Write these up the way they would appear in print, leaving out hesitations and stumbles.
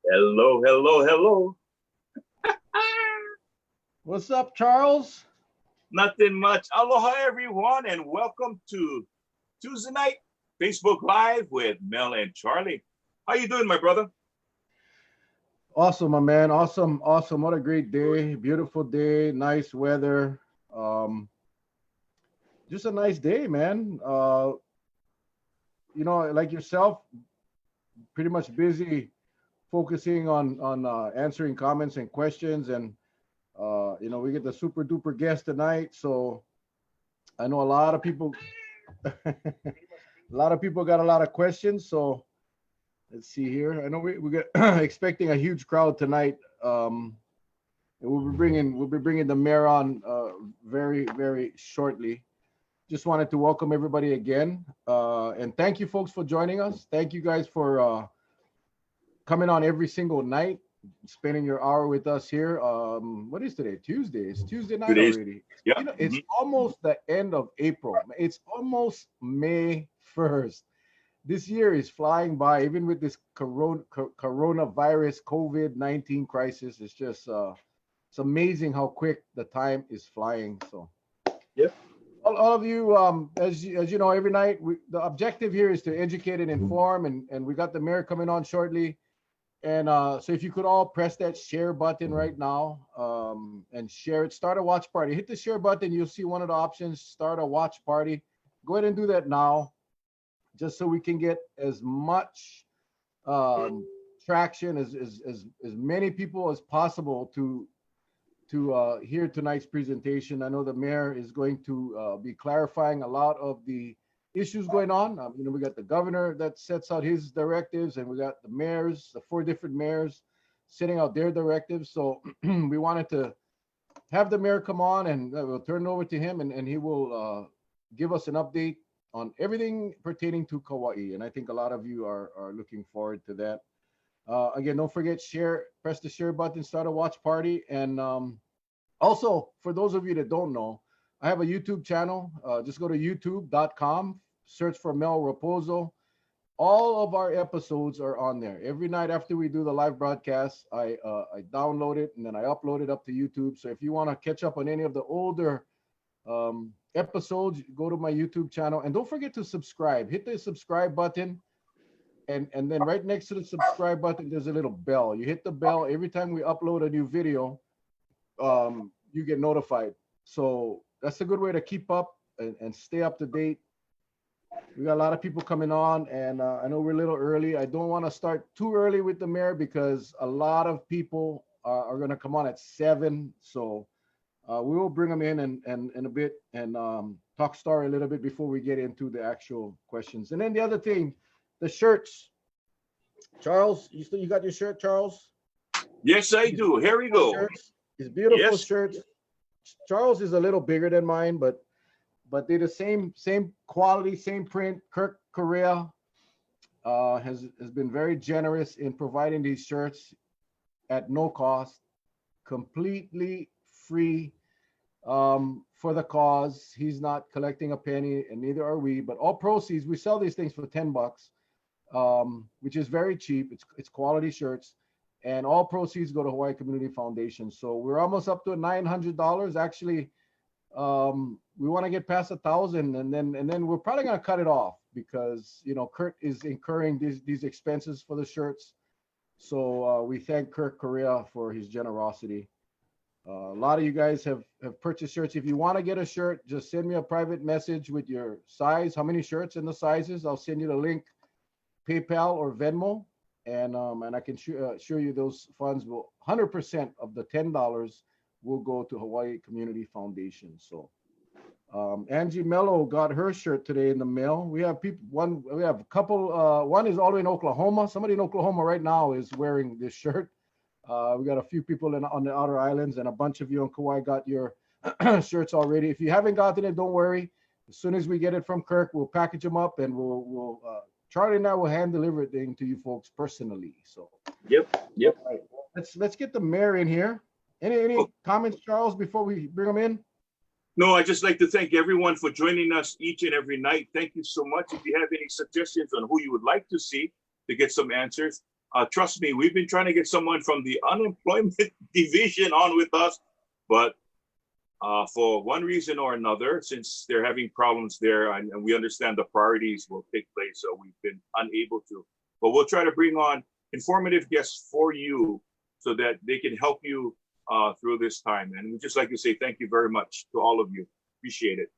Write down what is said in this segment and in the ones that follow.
Hello, hello, hello. What's up, Charles? Nothing much. Aloha, everyone, and welcome to Tuesday night Facebook Live with Mel and Charlie. How you doing, my brother? Awesome, my man. Awesome, awesome. What a great day. Beautiful day. Nice weather. Just a nice day, man. Like yourself, pretty much busy focusing on answering comments and questions. And, we get the super duper guest tonight. So I know a lot of people, a lot of people got a lot of questions. So let's see here. I know we get expecting a huge crowd tonight. And we'll be bringing the mayor on very, very shortly. Just wanted to welcome everybody again. And thank you folks for joining us. Thank you guys for coming on every single night, spending your hour with us here. What is today? Tuesday. It's Tuesday night already. Yeah. It's almost the end of April. It's almost May 1st. This year is flying by, even with this coronavirus COVID-19 crisis. It's just it's amazing how quick the time is flying. So yeah, all of you, as you know, every night the objective here is to educate and inform, and we got the mayor coming on shortly. And so if you could all press that share button right now and share it, start a watch party. Hit the share button. You'll see one of the options, start a watch party. Go ahead and do that now, just so we can get as much traction as many people as possible to hear tonight's presentation. I know the mayor is going to be clarifying a lot of the issues going on. We got the governor that sets out his directives, and we got the mayors, the 4 different mayors setting out their directives. So we wanted to have the mayor come on, and we'll turn it over to him, and he will give us an update on everything pertaining to Kauai. And I think a lot of you are looking forward to that. Again, don't forget, press the share button, start a watch party. And also, for those of you that don't know, I have a YouTube channel. Just go to youtube.com, search for Mel Raposo. All of our episodes are on there. Every night after we do the live broadcast, I download it and then I upload it up to YouTube. So if you want to catch up on any of the older episodes, go to my YouTube channel. And don't forget to subscribe. Hit the subscribe button. And then right next to the subscribe button, there's a little bell. You hit the bell. Every time we upload a new video, you get notified. So that's a good way to keep up and stay up to date. We got a lot of people coming on, and I know we're a little early. I don't want to start too early with the mayor because a lot of people are going to come on at 7. So we will bring them in a bit and talk story a little bit before we get into the actual questions. And then the other thing, the shirts. Charles, you got your shirt, Charles? Yes, I do. Here we go. Shirts. It's beautiful Yes. shirts. Charles is a little bigger than mine, but they're the same quality, same print. Kirk Correa has been very generous in providing these shirts at no cost, completely free for the cause. He's not collecting a penny, and neither are we. But all proceeds, we sell these things for $10, which is very cheap. It's quality shirts. And all proceeds go to Hawaii Community Foundation. So we're almost up to $900. Actually, we want to get past 1,000, and then we're probably going to cut it off because Kurt is incurring these expenses for the shirts. So we thank Kurt Correa for his generosity. A lot of you guys have purchased shirts. If you want to get a shirt, just send me a private message with your size, how many shirts and the sizes. I'll send you the link, PayPal or Venmo. And I can assure you those funds will 100% of the $10 will go to Hawaii Community Foundation. So Angie Mello got her shirt today in the mail. We have a couple. One is all the way in Oklahoma. Somebody in Oklahoma right now is wearing this shirt. We got a few people on the outer islands, and a bunch of you on Kauai got your shirts already. If you haven't gotten it, don't worry. As soon as we get it from Kirk, we'll package them up, and we'll Charlie and I will hand deliver it to you folks personally. So Yep. All right. Let's get the mayor in here. Any comments, Charles, before we bring them in? No, I just like to thank everyone for joining us each and every night. Thank you so much. If you have any suggestions on who you would like to see to get some answers, Trust me, we've been trying to get someone from the unemployment division on with us, but for one reason or another, since they're having problems there, and we understand the priorities will take place, so we've been unable to. But we'll try to bring on informative guests for you so that they can help you through this time. And we'd just like to say thank you very much to all of you. Appreciate it.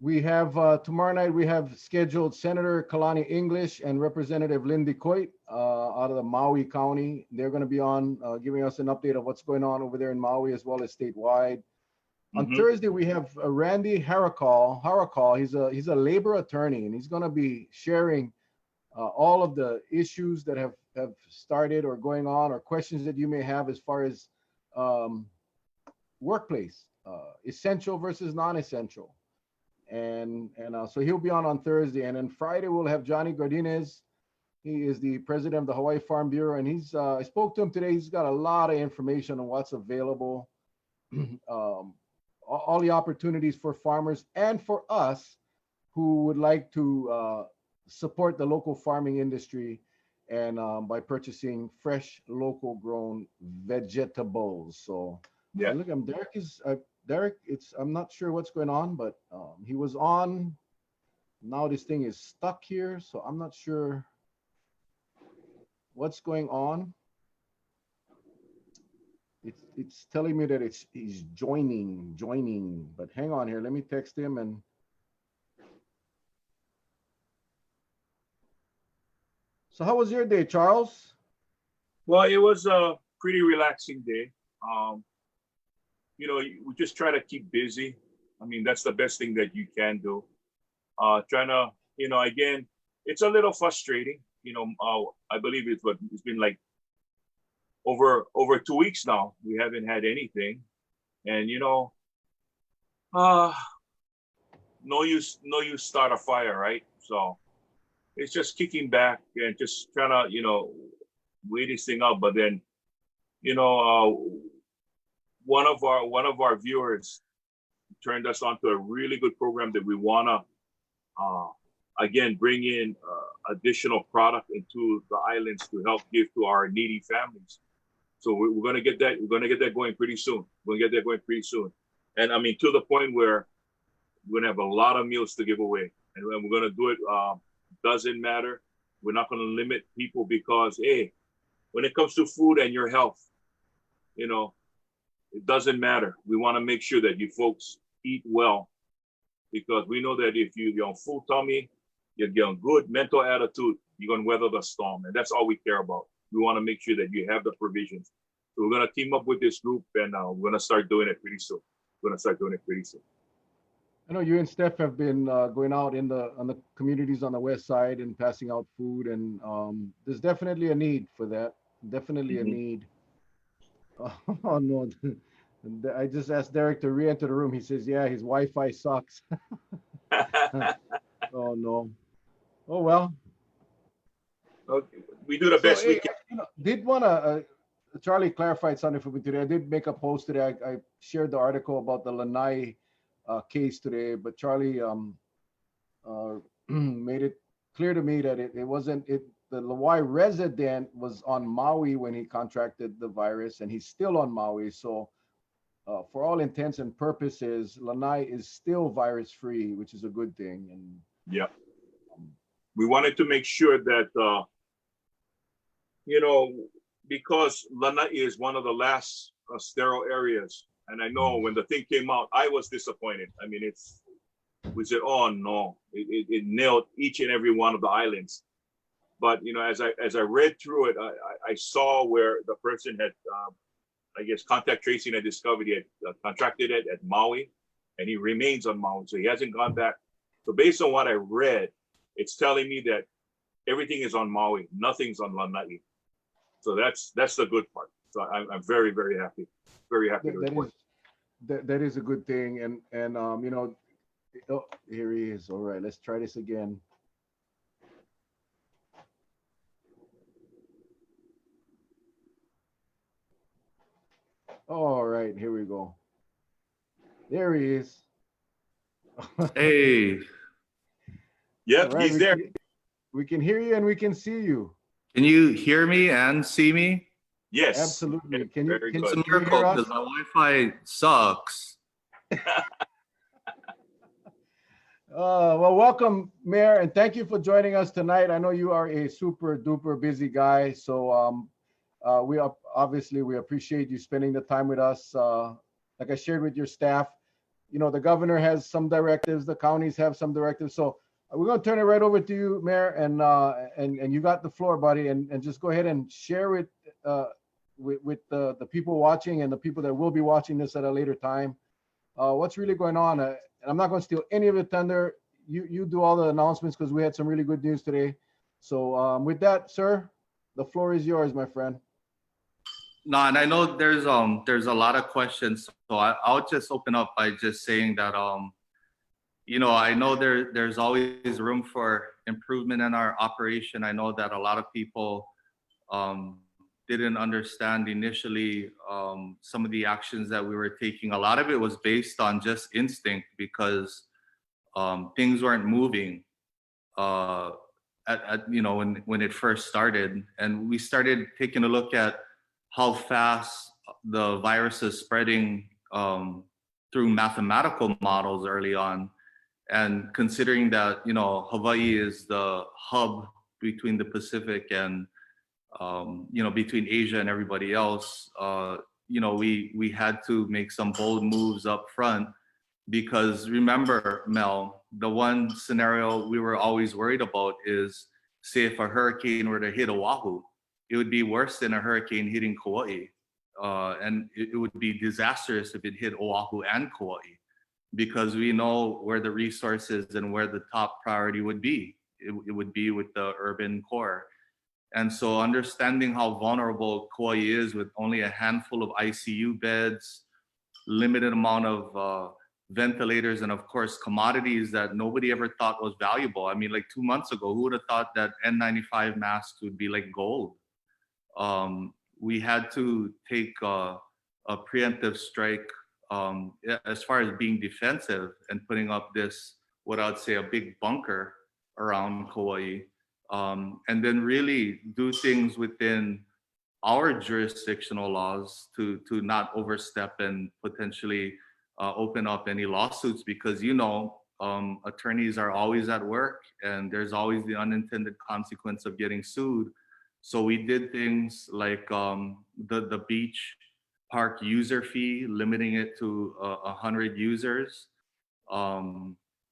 We have tomorrow night, we have scheduled Senator Kalani English and Representative Lindy Coit out of the Maui County. They're going to be on giving us an update of what's going on over there in Maui as well as statewide. On Thursday, we have Randy Harakal. He's a labor attorney, and he's going to be sharing all of the issues that have started or going on, or questions that you may have as far as workplace, essential versus non-essential. And so he'll be on Thursday. And then Friday, we'll have Johnny Gardinez. He is the president of the Hawaii Farm Bureau. And I spoke to him today. He's got a lot of information on what's available, all the opportunities for farmers and for us who would like to support the local farming industry and by purchasing fresh, local grown vegetables. So yeah, look, Derek, I'm not sure what's going on, but he was on. Now this thing is stuck here, so I'm not sure what's going on. It's telling me that he's joining, but hang on here. Let me text him. And so how was your day, Charles? well, it was a pretty relaxing day. You know, we just try to keep busy. I mean, that's the best thing that you can do. Trying to, you know, again, it's a little frustrating. You know, I believe it's been like over 2 weeks now. We haven't had anything, and you know, no use start a fire, right? So it's just kicking back and just trying to, you know, wait this thing out. But then, you know, one of our viewers turned us on to a really good program that we wanna again bring in additional product into the islands to help give to our needy families. So we're gonna get that. We're gonna get that going pretty soon. We're gonna get that going pretty soon. And I mean, to the point where we're gonna have a lot of meals to give away, and we're gonna do it. Doesn't matter. We're not gonna limit people because, hey, when it comes to food and your health, you know, it doesn't matter. We want to make sure that you folks eat well, because we know that if you're on full tummy, you're on good mental attitude, you're gonna weather the storm, and that's all we care about. We want to make sure that you have the provisions. So we're gonna team up with this group, and we're gonna start doing it pretty soon. I know you and Steph have been going out on the communities on the west side and passing out food, and there's definitely a need for that. Definitely a need. Oh no! I just asked Derek to re-enter the room. He says, "Yeah, his Wi-Fi sucks." Oh no! Oh well. Okay. We do the best we can. Did want to Charlie clarified something for me today. I did make a post today. I shared the article about the Lanai case today, but Charlie made it clear to me that it wasn't it. The Hawaii resident was on Maui when he contracted the virus, and he's still on Maui. So, for all intents and purposes, Lanai is still virus-free, which is a good thing. And yeah, we wanted to make sure that you know, because Lanai is one of the last sterile areas, and I know when the thing came out, I was disappointed. I mean, we said, oh no, it nailed each and every one of the islands. But you know, as I read through it, I saw where the person had, I guess, contact tracing had discovered he had contracted it at Maui, and he remains on Maui, so he hasn't gone back. So based on what I read, it's telling me that everything is on Maui, nothing's on Lanai. So that's the good part. So I'm very, very happy, very happy to report. That is a good thing, and you know, oh, here he is. All right, let's try this again. All right, here we go. There he is. Hey. Yep, Right, he's there. We can hear you and we can see you. Can you hear me and see me? Yes. Absolutely. Can you Very can, good. It's a can you miracle hear us? because my Wi-Fi sucks. Well, welcome, Mayor, and thank you for joining us tonight. I know you are a super duper busy guy, so we appreciate you spending the time with us. Like I shared with your staff, you know, the governor has some directives, the counties have some directives, so we're going to turn it right over to you, Mayor, and you got the floor, buddy, and just go ahead and share it with the people watching and the people that will be watching this at a later time. What's really going on? And I'm not going to steal any of your thunder. You do all the announcements because we had some really good news today. So with that, sir, the floor is yours, my friend. No, and I know there's a lot of questions, so I'll just open up by just saying that you know, I know there's always room for improvement in our operation. I know that a lot of people didn't understand initially some of the actions that we were taking. A lot of it was based on just instinct because things weren't moving at you know when it first started, and we started taking a look at how fast the virus is spreading through mathematical models early on, and considering that you know Hawaii is the hub between the Pacific and you know between Asia and everybody else, you know we had to make some bold moves up front. Because remember, Mel, the one scenario we were always worried about is, say, if a hurricane were to hit Oahu, it would be worse than a hurricane hitting Kauai. And it would be disastrous if it hit Oahu and Kauai, because we know where the resources and where the top priority would be. It would be with the urban core. And so understanding how vulnerable Kauai is with only a handful of ICU beds, limited amount of ventilators, and of course commodities that nobody ever thought was valuable. I mean, like 2 months ago, who would have thought that N95 masks would be like gold? We had to take a preemptive strike as far as being defensive and putting up this, what I'd say, a big bunker around Kauai, and then really do things within our jurisdictional laws to not overstep and potentially open up any lawsuits, because you know attorneys are always at work and there's always the unintended consequence of getting sued. So we did things like the beach park user fee, limiting it to 100 users.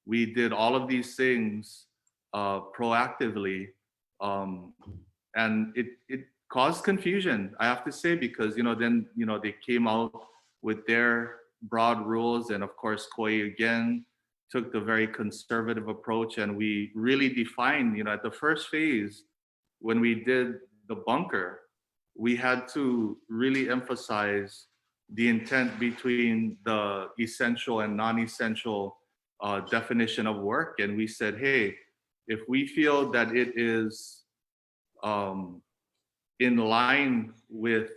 We did all of these things proactively, um, and it caused confusion, I have to say, because you know then you know they came out with their broad rules, and of course Kauai again took the very conservative approach, and we really defined, you know, at the first phase when we did the bunker, we had to really emphasize the intent between the essential and non-essential definition of work. And we said, hey, if we feel that it is in line with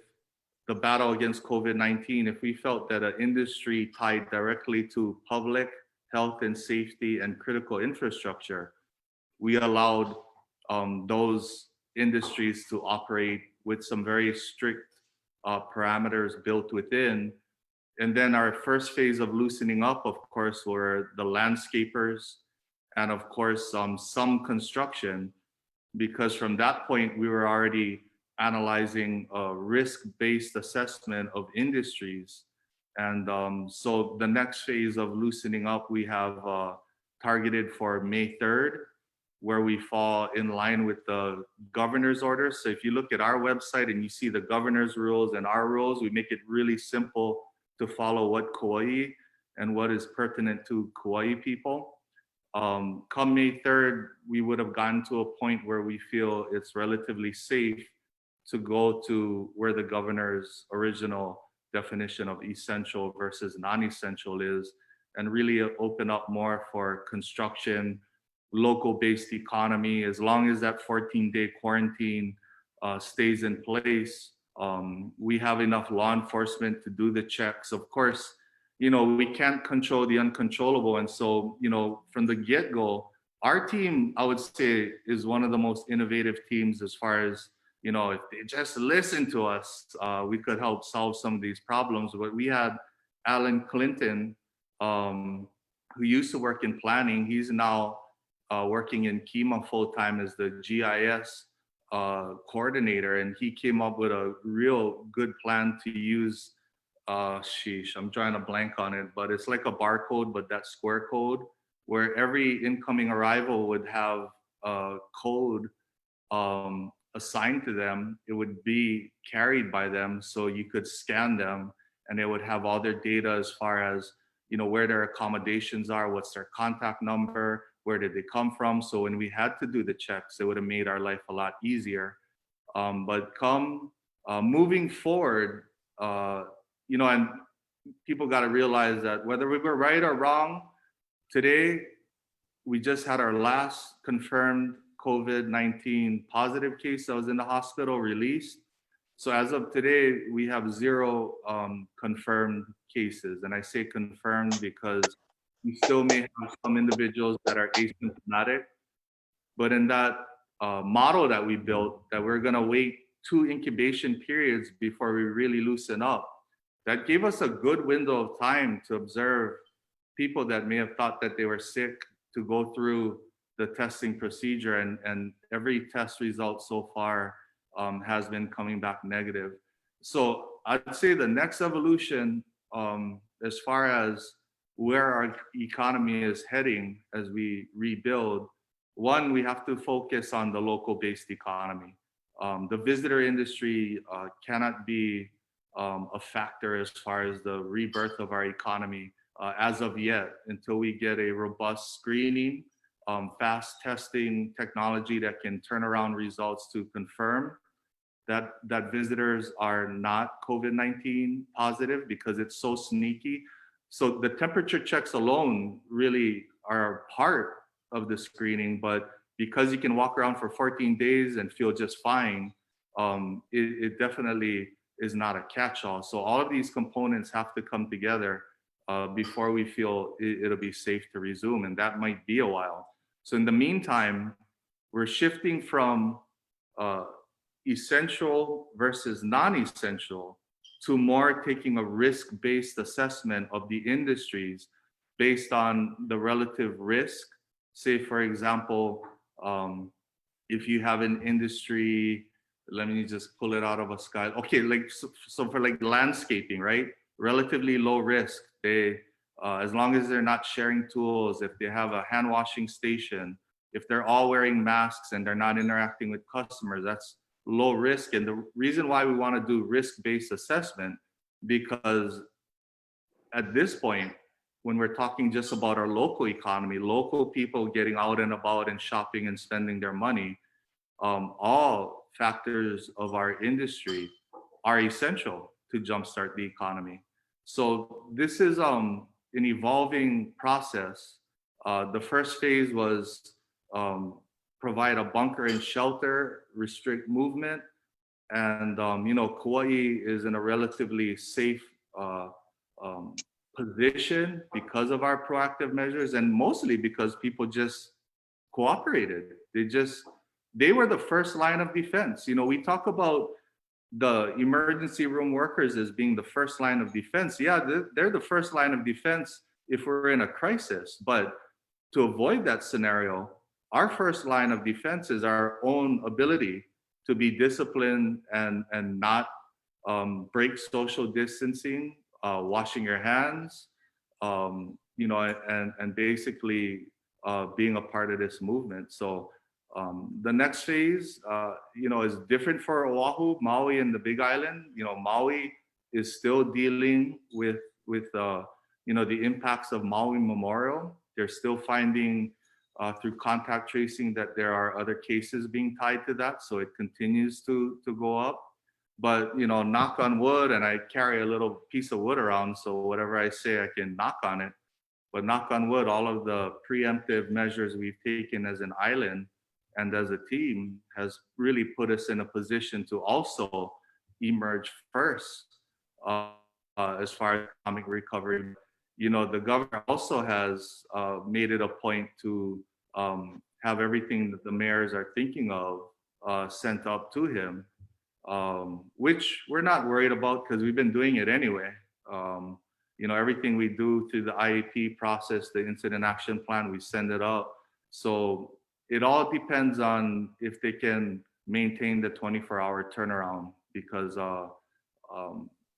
the battle against COVID-19, if we felt that an industry tied directly to public health and safety and critical infrastructure, we allowed those industries to operate with some very strict parameters built within. And then our first phase of loosening up, of course, were the landscapers and of course some construction, because from that point we were already analyzing a risk-based assessment of industries. And so the next phase of loosening up we have targeted for May 3rd, where we fall in line with the governor's orders. So if you look at our website and you see the governor's rules and our rules, we make it really simple to follow what Kauai and what is pertinent to Kauai people. Come May 3rd, we would have gotten to a point where we feel it's relatively safe to go to where the governor's original definition of essential versus non-essential is, and really open up more for construction, local-based economy. As long as that 14-day quarantine stays in place, we have enough law enforcement to do the checks. Of course, you know, we can't control the uncontrollable. And so, you know, from the get-go, our team, I would say, is one of the most innovative teams as far as, you know, if they just listen to us, we could help solve some of these problems. But we had Alan Clinton, who used to work in planning. He's now working in Kima full time as the GIS coordinator, and he came up with a real good plan to use. I'm trying to blank on it, but it's like a barcode, but that square code, where every incoming arrival would have a code assigned to them. It would be carried by them, so you could scan them, and it would have all their data as far as, you know, where their accommodations are, what's their contact number, where did they come from. So when we had to do the checks, it would have made our life a lot easier. But moving forward, you know, and people got to realize that whether we were right or wrong, today we just had our last confirmed COVID-19 positive case that was in the hospital released. So as of today, we have 0 confirmed cases. And I say confirmed because we still may have some individuals that are asymptomatic. But in that model that we built, that we're gonna wait 2 incubation periods before we really loosen up, that gave us a good window of time to observe people that may have thought that they were sick, to go through the testing procedure, and every test result so far has been coming back negative. So I'd say the next evolution, as far as where our economy is heading as we rebuild, one, we have to focus on the local-based economy. The visitor industry cannot be a factor as far as the rebirth of our economy as of yet, until we get a robust screening, fast testing technology that can turn around results to confirm that visitors are not COVID-19 positive, because it's so sneaky. So the temperature checks alone really are part of the screening, but because you can walk around for 14 days and feel just fine, it definitely is not a catch-all. So all of these components have to come together before we feel it'll be safe to resume, and that might be a while. So in the meantime, we're shifting from essential versus non-essential to more taking a risk-based assessment of the industries based on the relative risk. Say, for example, if you have an industry, let me just pull it out of a sky. Okay, like so for like landscaping, right? Relatively low risk. They, as long as they're not sharing tools, if they have a hand washing station, if they're all wearing masks and they're not interacting with customers, that's low risk. And the reason why we want to do risk-based assessment, because at this point, when we're talking just about our local economy, local people getting out and about and shopping and spending their money, all factors of our industry are essential to jumpstart the economy. So this is an evolving process. The first phase was provide a bunker and shelter, restrict movement, and you know, Kauai is in a relatively safe position because of our proactive measures, and mostly because people just cooperated. They were the first line of defense. You know, we talk about the emergency room workers as being the first line of defense. Yeah, they're the first line of defense if we're in a crisis. But to avoid that scenario, our first line of defense is our own ability to be disciplined and not break social distancing, washing your hands, you know, and basically being a part of this movement. So the next phase, you know, is different for Oahu, Maui, and the Big Island. You know, Maui is still dealing with you know, the impacts of Maui Memorial. They're still finding through contact tracing that there are other cases being tied to that, so it continues to go up. But you know, knock on wood, and I carry a little piece of wood around, so whatever I say, I can knock on it. But knock on wood, all of the preemptive measures we've taken as an island and as a team has really put us in a position to also emerge first as far as economic recovery. You know, the government also has made it a point to have everything that the mayors are thinking of sent up to him, which we're not worried about because we've been doing it anyway. Everything we do through the IAP process, the incident action plan, we send it up. So it all depends on if they can maintain the 24-hour turnaround because,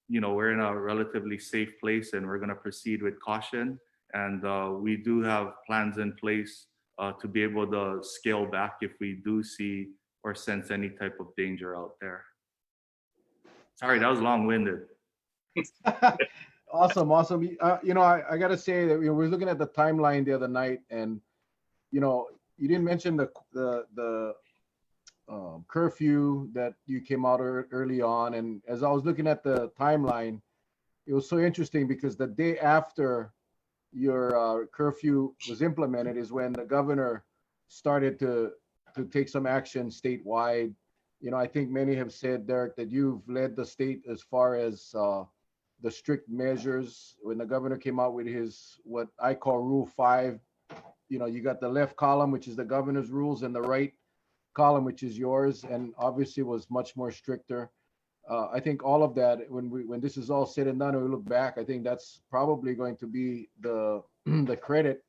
we're in a relatively safe place and we're going to proceed with caution. And we do have plans in place to be able to scale back if we do see or sense any type of danger out there. Sorry, that was long-winded. Awesome. I got to say that we were looking at the timeline the other night, and you didn't mention the curfew that you came out early on. And as I was looking at the timeline, it was so interesting because the day after your curfew was implemented is when the governor started to take some action statewide. I think many have said, Derek, that you've led the state as far as the strict measures. When the governor came out with his, what I call Rule 5, you got the left column, which is the governor's rules, and the right column, which is yours, and obviously was much more stricter. I think all of that, when this is all said and done, and we look back, I think that's probably going to be the credit.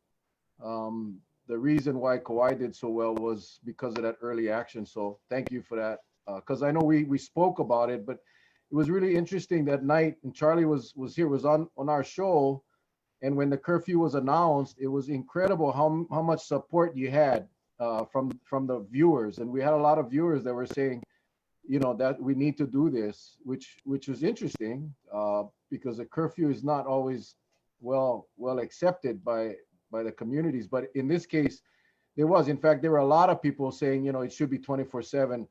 The reason why Kauai did so well was because of that early action. So thank you for that. Because I know we spoke about it, but it was really interesting that night. And Charlie was on our show, and when the curfew was announced, it was incredible how much support you had from the viewers. And we had a lot of viewers that were saying, that we need to do this, which was interesting because the curfew is not always well accepted by the communities. But in this case, there was. In fact, there were a lot of people saying, it should be 24/7.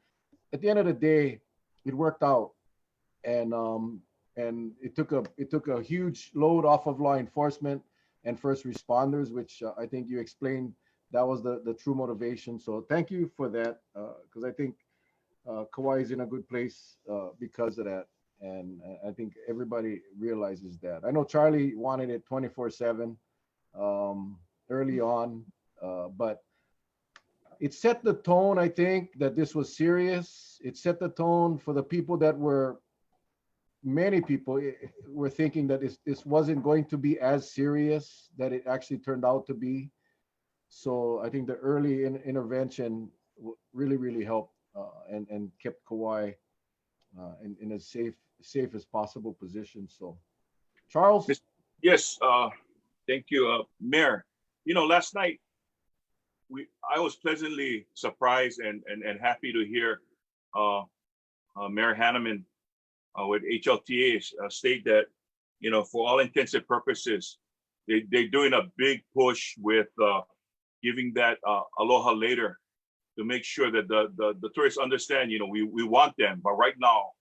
At the end of the day, it worked out, and it took a huge load off of law enforcement and first responders, which I think you explained that was the true motivation. So thank you for that, because I think Kauai is in a good place because of that, and I think everybody realizes that. I know Charlie wanted it 24/7 early on, but it set the tone. I think that this was serious. It set the tone for the people that many people were thinking that this wasn't going to be as serious that it actually turned out to be. So I think the early intervention really, really helped and kept Kauai in as safe as possible position. So, Charles? Yes, thank you, Mayor. Last night, I was pleasantly surprised and happy to hear Mayor Hanneman with HLTA state that, for all intents and purposes, they're doing a big push with giving that aloha later to make sure that the tourists understand, we want them. But right now,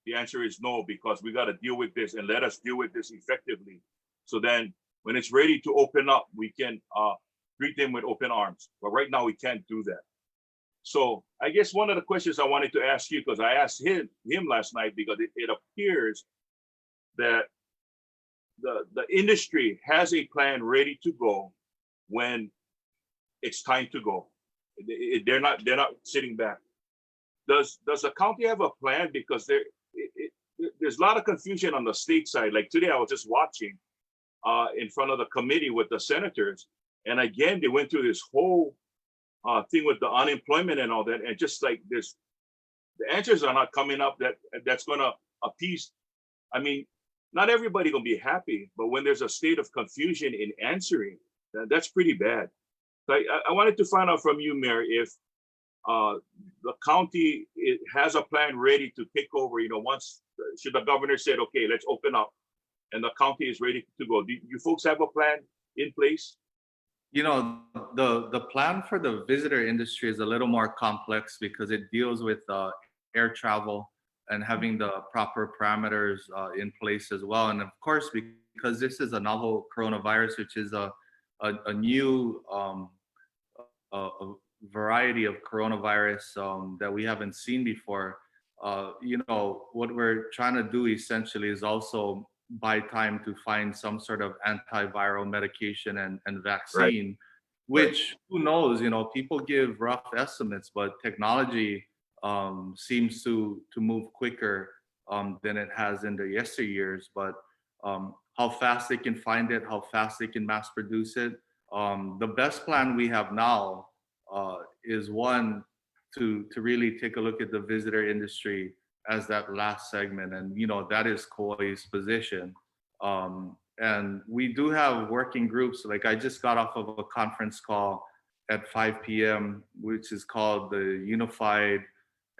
the answer is no, because we got to deal with this, and let us deal with this effectively. So then when it's ready to open up, we can greet them with open arms. But right now we can't do that. So I guess one of the questions I wanted to ask you, because I asked him last night, because it appears that the industry has a plan ready to go when it's time to go. They're not sitting back. Does the county have a plan? Because there's a lot of confusion on the state side. Like today, I was just watching in front of the committee with the senators, and again they went through this whole thing with the unemployment and all that, and just like this, the answers are not coming up that's going to appease. I mean, not everybody gonna be happy, but when there's a state of confusion in answering, that's pretty bad. So I wanted to find out from you, Mayor, if the county has a plan ready to take over. Once should the governor said, okay, let's open up, and the county is ready to go. Do you folks have a plan in place? The plan for the visitor industry is a little more complex because it deals with air travel and having the proper parameters in place as well. And of course, because this is a novel coronavirus, which is a new a variety of coronavirus that we haven't seen before. What we're trying to do essentially is also buy time to find some sort of antiviral medication and vaccine. which who knows, people give rough estimates, but technology seems to move quicker than it has in the yesteryears. But how fast they can find it, how fast they can mass produce it. The best plan we have now is one to really take a look at the visitor industry as that last segment, and that is Kauai's position. And we do have working groups. Like I just got off of a conference call at 5 p.m., which is called the Unified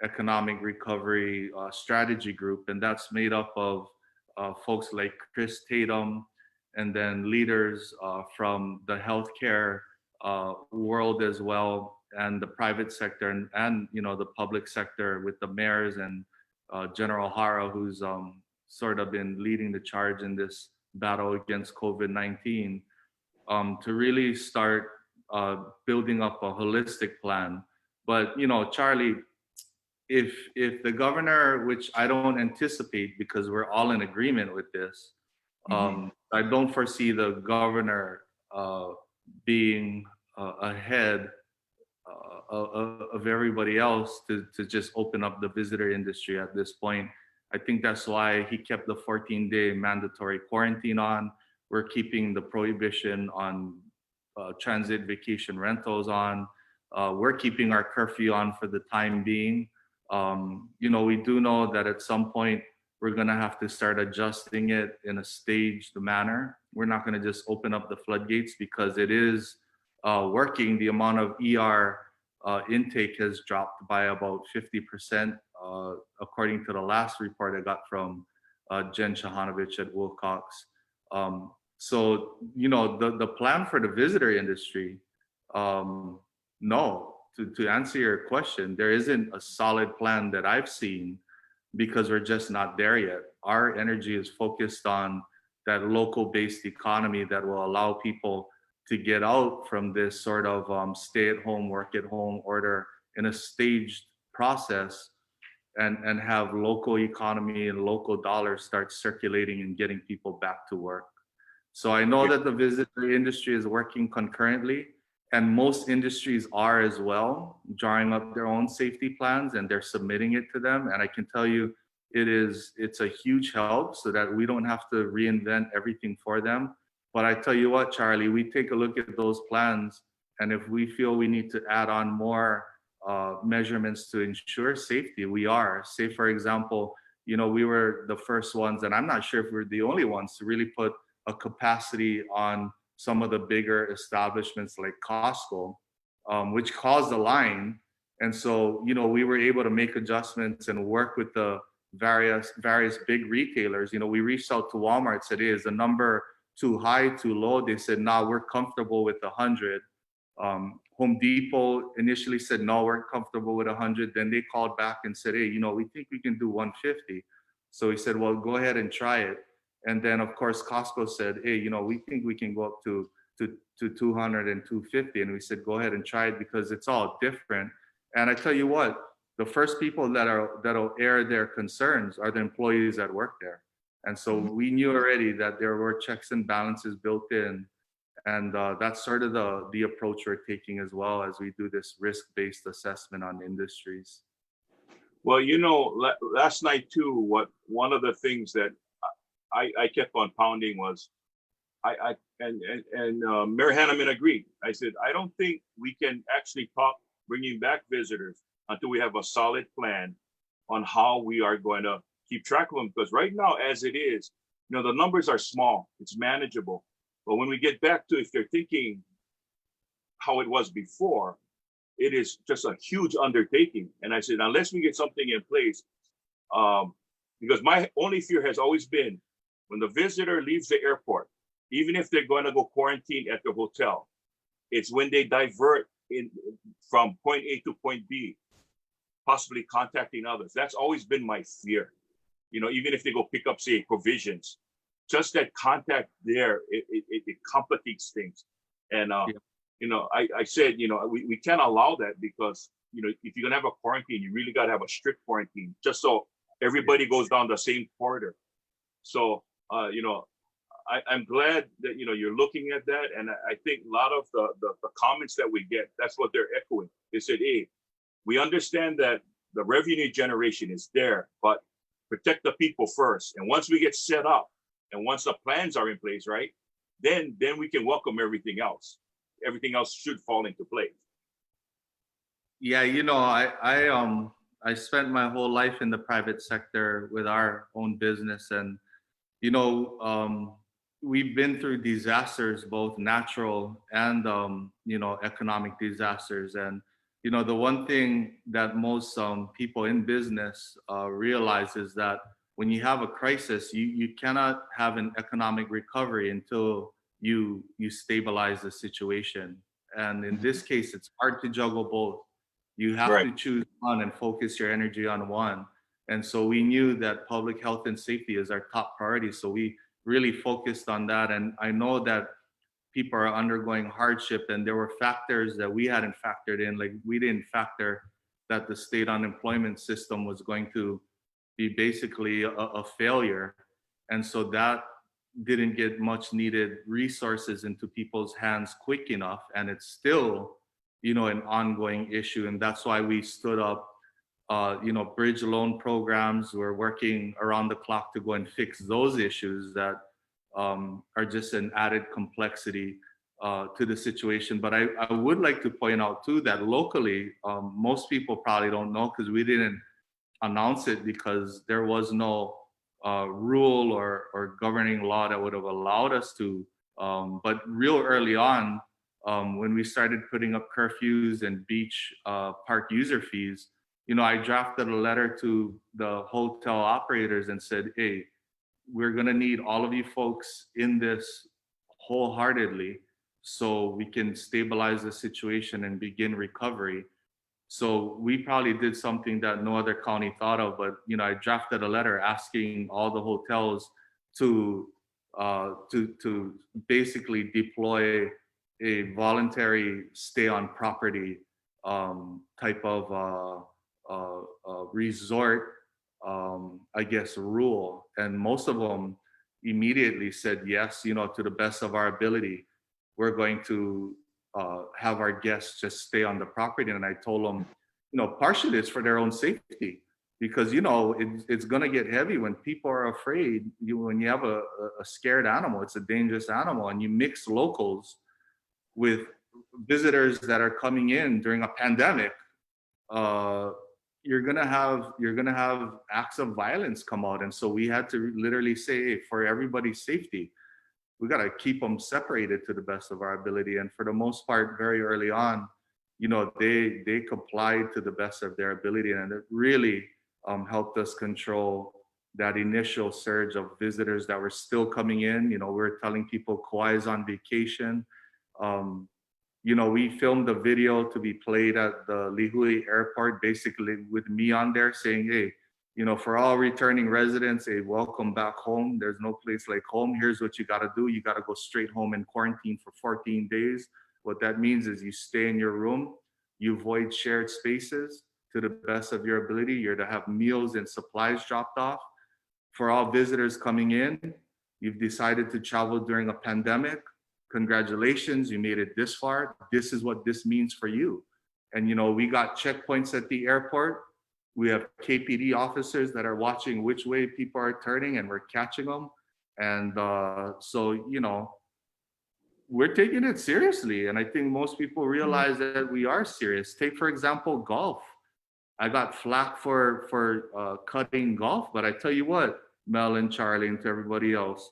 Economic Recovery Strategy Group, and that's made up of folks like Chris Tatum, and then leaders from the healthcare world as well, and the private sector, and the public sector with the mayors and General Hara, who's sort of been leading the charge in this battle against COVID-19, to really start building up a holistic plan. But Charlie, if the governor, which I don't anticipate because we're all in agreement with this, I don't foresee the governor being ahead of everybody else to just open up the visitor industry at this point. I think that's why he kept the 14-day mandatory quarantine on. We're keeping the prohibition on transit vacation rentals on. We're keeping our curfew on for the time being. We do know that at some point we're going to have to start adjusting it in a staged manner. We're not going to just open up the floodgates because it is working. The amount of ER intake has dropped by about 50%, according to the last report I got from Jen Shahanovich at Wilcox. So, the plan for the visitor industry, no, to answer your question, there isn't a solid plan that I've seen because we're just not there yet. Our energy is focused on that local-based economy that will allow people to get out from this sort of stay-at-home, work-at-home order in a staged process, and have local economy and local dollars start circulating and getting people back to work. So I know that the visitor industry is working concurrently, and most industries are as well, drawing up their own safety plans, and they're submitting it to them. And I can tell you, it's a huge help so that we don't have to reinvent everything for them. But I tell you what, Charlie, we take a look at those plans, and if we feel we need to add on more measurements to ensure safety, we are. Say, for example, we were the first ones, and I'm not sure if we're the only ones, to really put a capacity on some of the bigger establishments like Costco, which caused a line. And so, we were able to make adjustments and work with the various big retailers. We reached out to Walmart, said, hey, is the number too high, too low? They said, no, we're comfortable with 100. Home Depot initially said, no, we're comfortable with 100. Then they called back and said, hey, we think we can do 150. So he said, well, go ahead and try it. And then, of course, Costco said, hey, we think we can go up to 200 and 250. And we said, go ahead and try it because it's all different. And I tell you what, the first people that'll air their concerns are the employees that work there. And so we knew already that there were checks and balances built in. And that's sort of the approach we're taking as well as we do this risk-based assessment on industries. Well, last night too, one of the things that I kept on pounding was, and Mayor Hanneman agreed. I said, I don't think we can actually talk bringing back visitors until we have a solid plan on how we are going to keep track of them. Because right now, as it is, the numbers are small, it's manageable. But when we get back to, if they're thinking how it was before, it is just a huge undertaking. And I said, unless we get something in place, because my only fear has always been when the visitor leaves the airport, even if they're going to go quarantine at the hotel, it's when they divert from point A to point B, possibly contacting others. That's always been my fear. Even if they go pick up, say, provisions, just that contact there, it complicates things. And, I said, we can't allow that because, if you're going to have a quarantine, you really got to have a strict quarantine just so everybody goes down the same corridor. So, I'm glad that you're looking at that, and I think a lot of the comments that we get, that's what they're echoing. They said, "Hey, we understand that the revenue generation is there, but protect the people first. And once we get set up, and once the plans are in place, right, then we can welcome everything else. Everything else should fall into place." Yeah, I spent my whole life in the private sector with our own business, and you know, we've been through disasters, both natural and economic disasters. And the one thing that most people in business realize is that when you have a crisis, you cannot have an economic recovery until you stabilize the situation. And in this case, it's hard to juggle both. You have Right. to choose one and focus your energy on one. And so we knew that public health and safety is our top priority. So we really focused on that. And I know that people are undergoing hardship, and there were factors that we hadn't factored in. Like, we didn't factor that the state unemployment system was going to be basically a failure. And so that didn't get much needed resources into people's hands quick enough. And it's still, an ongoing issue. And that's why we stood up bridge loan programs. We're working around the clock to go and fix those issues that are just an added complexity to the situation. But I would like to point out too that locally, most people probably don't know, because we didn't announce it, because there was no rule or governing law that would have allowed us to. But real early on, when we started putting up curfews and beach park user fees, I drafted a letter to the hotel operators and said, "Hey, we're going to need all of you folks in this wholeheartedly so we can stabilize the situation and begin recovery." So we probably did something that no other county thought of, but I drafted a letter asking all the hotels to basically deploy a voluntary stay on property type of resort, I guess, rule. And most of them immediately said yes, to the best of our ability, we're going to have our guests just stay on the property. And I told them, partially it's for their own safety, because it's going to get heavy when people are afraid. When you have a scared animal, it's a dangerous animal, and you mix locals with visitors that are coming in during a pandemic, you're gonna have acts of violence come out. And so we had to literally say, "Hey, for everybody's safety, we got to keep them separated to the best of our ability." And for the most part, very early on, they complied to the best of their ability, and it really helped us control that initial surge of visitors that were still coming in. We were telling people Kauai is on vacation. We filmed a video to be played at the Lihue airport, basically with me on there saying, "Hey, for all returning residents, hey, welcome back home. There's no place like home. Here's what you got to do. You got to go straight home and quarantine for 14 days. What that means is you stay in your room, you avoid shared spaces to the best of your ability. You're to have meals and supplies dropped off. For all visitors coming in, you've decided to travel during a pandemic. Congratulations, you made it this far. This is what this means for you." And we got checkpoints at the airport. We have KPD officers that are watching which way people are turning, and we're catching them. And so we're taking it seriously. And I think most people realize that we are serious. Take, for example, golf. I got flack for cutting golf, but I tell you what, Mel and Charlie, and to everybody else,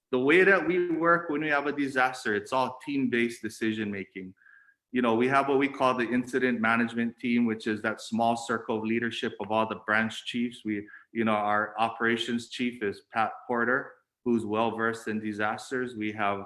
the way that we work when we have a disaster, it's all team-based decision making. We have what we call the incident management team, which is that small circle of leadership of all the branch chiefs. Our operations chief is Pat Porter, who's well-versed in disasters. We have,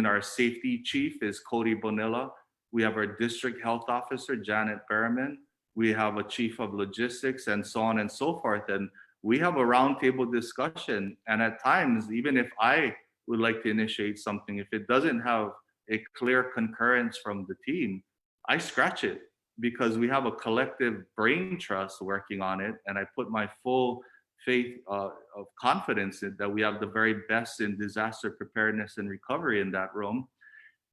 our safety chief is Cody Bonilla. We have our district health officer, Janet Berman. We have a chief of logistics, and so on and so forth. And we have a roundtable discussion. And at times, even if I would like to initiate something, if it doesn't have a clear concurrence from the team, I scratch it, because we have a collective brain trust working on it. And I put my full faith of confidence that we have the very best in disaster preparedness and recovery in that room.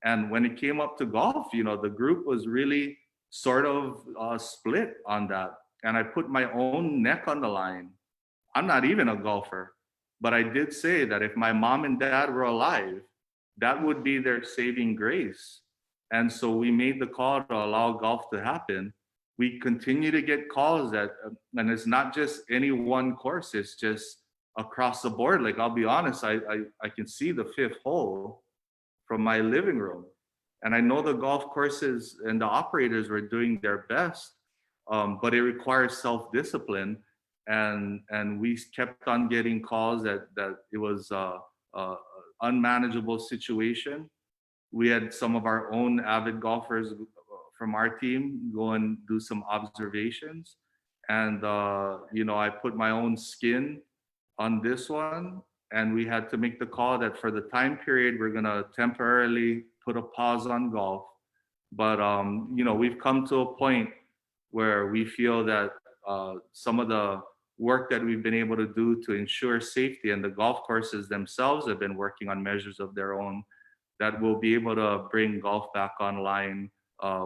And when it came up to golf, the group was really sort of split on that. And I put my own neck on the line. I'm not even a golfer, but I did say that if my mom and dad were alive, that would be their saving grace. And so we made the call to allow golf to happen. We continue to get calls and it's not just any one course, it's just across the board. Like, I'll be honest, I can see the fifth hole from my living room. And I know the golf courses and the operators were doing their best, but it requires self-discipline. And we kept on getting calls that it was a unmanageable situation. We had some of our own avid golfers from our team go and do some observations. And, I put my own skin on this one. And we had to make the call that for the time period, we're going to temporarily put a pause on golf. But, we've come to a point where we feel that some of the work that we've been able to do to ensure safety, and the golf courses themselves have been working on measures of their own, that we'll be able to bring golf back online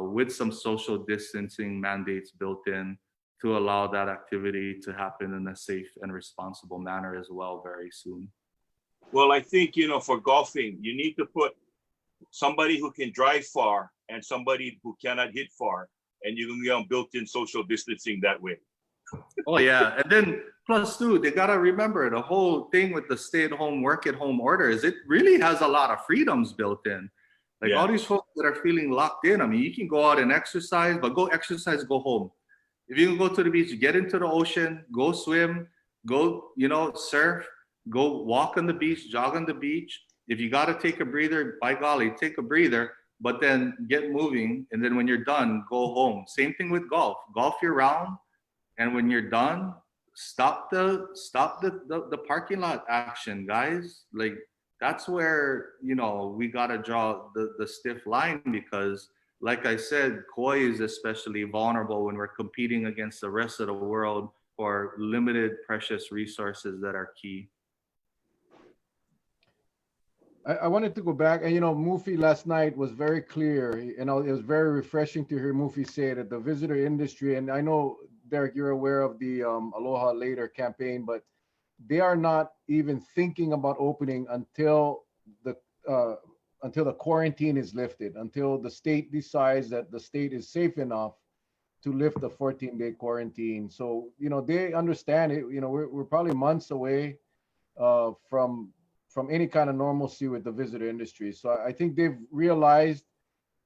with some social distancing mandates built in to allow that activity to happen in a safe and responsible manner as well very soon. Well, I think, for golfing, you need to put somebody who can drive far and somebody who cannot hit far, and you can get built-in social distancing that way. Oh yeah, and then plus too, they gotta remember the whole thing with the stay-at-home, work-at-home order is it really has a lot of freedoms built in. Like all these folks that are feeling locked in. I mean, you can go out and exercise, but go exercise, go home. If you can go to the beach, get into the ocean, go swim, go, surf, go walk on the beach, jog on the beach. If you gotta take a breather, by golly, take a breather, but then get moving. And then when you're done, go home. Same thing with golf. Golf year round. And when you're done, stop the parking lot action, guys. Like that's where we gotta draw the stiff line, because like I said, Kauai is especially vulnerable when we're competing against the rest of the world for limited precious resources that are key. I wanted to go back, and Mufi last night was very clear. It was very refreshing to hear Mufi say that the visitor industry, and I know, Derek, you're aware of the Aloha Later campaign, but they are not even thinking about opening until the quarantine is lifted, until the state decides that the state is safe enough to lift the 14-day quarantine. So they understand it. We're probably months away from any kind of normalcy with the visitor industry. So I think they've realized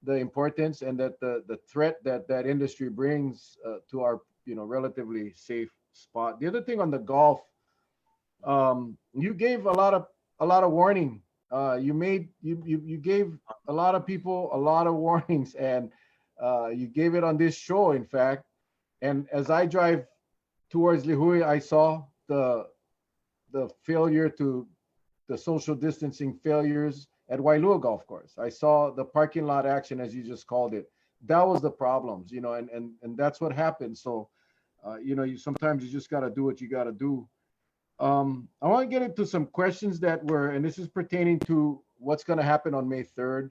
the importance and that the threat that industry brings to our relatively safe spot. The other thing on the golf, you gave a lot of warning. You gave a lot of people a lot of warnings, and you gave it on this show, in fact. And as I drive towards Lihue, I saw the failure to the social distancing failures at Wailua Golf Course. I saw the parking lot action, as you just called it. That was the problems, and that's what happened. So, sometimes you just got to do what you got to do. I want to get into some questions and this is pertaining to what's going to happen on May 3rd.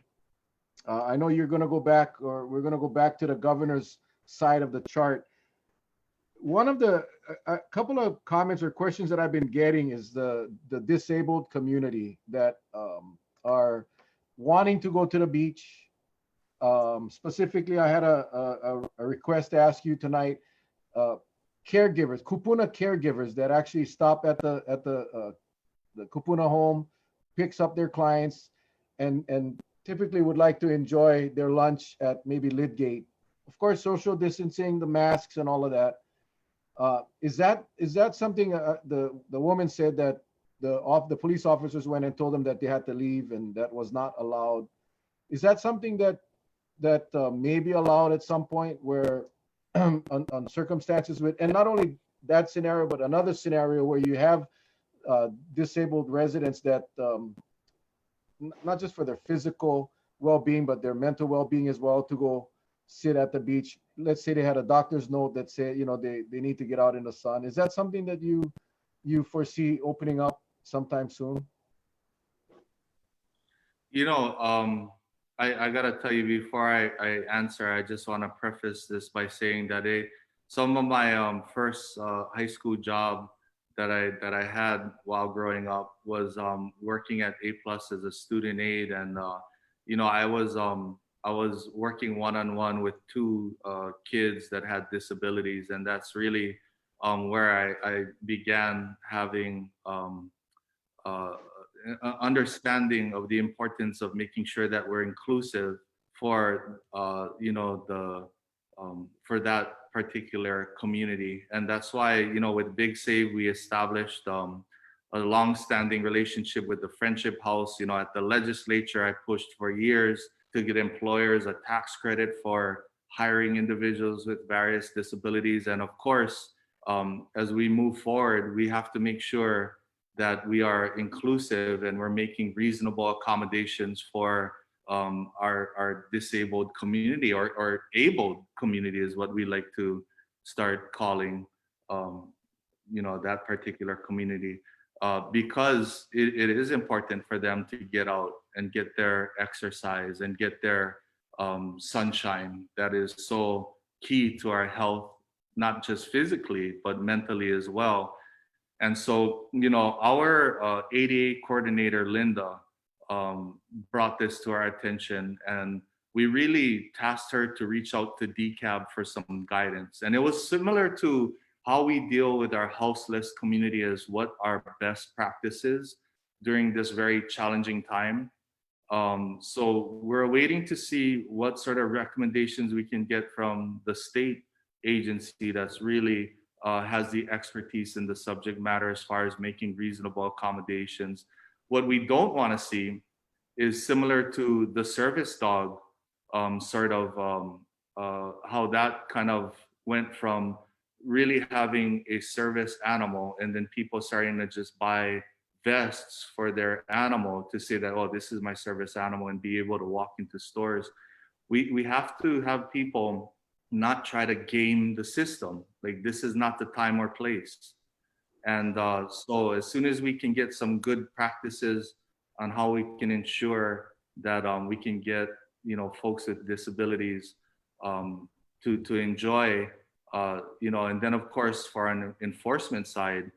I know you're going to go back, or we're going to go back to the governor's side of the chart. One of a couple of comments or questions that I've been getting is the disabled community that are wanting to go to the beach. Specifically, I had a request to ask you tonight. Caregivers, kupuna caregivers that actually stop at the kupuna home, picks up their clients, and typically would like to enjoy their lunch at maybe Lidgate. Of course, social distancing, the masks, and all of that. Is that something the woman said that the police officers went and told them that they had to leave, and that was not allowed? Is that something that may be allowed at some point, where on circumstances with, and not only that scenario, but another scenario where you have disabled residents that not just for their physical well-being, but their mental well-being as well, to go sit at the beach. Let's say they had a doctor's note that said, they need to get out in the sun. Is that something that you you foresee opening up sometime soon? You know, I gotta tell you before I answer, I just want to preface this by saying that some of my first high school job that I had while growing up was working at A Plus as a student aide, and you know, I was working one on one with two kids that had disabilities, and that's really where I began having uh, understanding of the importance of making sure that we're inclusive for you know the for that particular community. And that's why, you know, with Big Save we established a long-standing relationship with the Friendship House. You know, at the legislature I pushed for years to get employers a tax credit for hiring individuals with various disabilities. And of course, as we move forward, we have to make sure that we are inclusive and we're making reasonable accommodations for our disabled community, or abled community is what we like to start calling um, you know, that particular community, because it is important for them to get out and get their exercise and get their sunshine that is so key to our health, not just physically but mentally as well. And so, you know, our ADA coordinator, Linda, brought this to our attention, and we really tasked her to reach out to DCAB for some guidance. And it was similar to how we deal with our houseless community, as what our best practices during this very challenging time. So we're waiting to see what sort of recommendations we can get from the state agency that's really has the expertise in the subject matter as far as making reasonable accommodations. What we don't want to see is similar to the service dog, how that kind of went from really having a service animal and then people starting to just buy vests for their animal to say that, oh, this is my service animal, and be able to walk into stores. We have to have people not try to game the system. Like, this is not the time or place. And so as soon as we can get some good practices on how we can ensure that we can get, you know, folks with disabilities to enjoy, you know, and then of course for an enforcement side,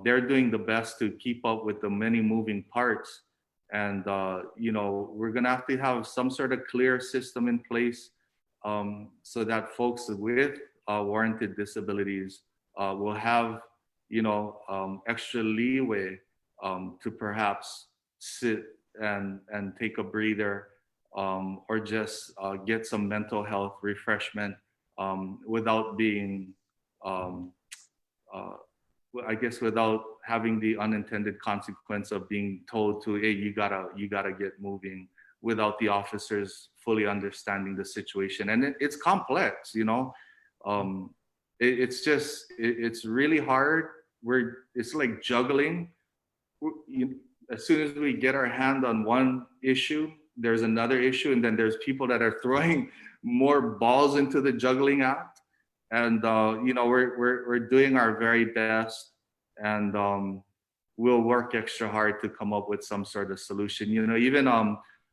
they're doing the best to keep up with the many moving parts. And you know, we're gonna have to have some sort of clear system in place, so that folks with warranted disabilities will have, you know, extra leeway to perhaps sit and take a breather, or just get some mental health refreshment without being, um, uh, I guess, without having the unintended consequence of being told to, hey, you gotta get moving, without the officers fully understanding the situation. And it's complex, you know. It's just, it's really hard. It's like juggling. As soon as we get our hand on one issue, there's another issue, and then there's people that are throwing more balls into the juggling act. And you know, we're doing our very best, and we'll work extra hard to come up with some sort of solution. You know, even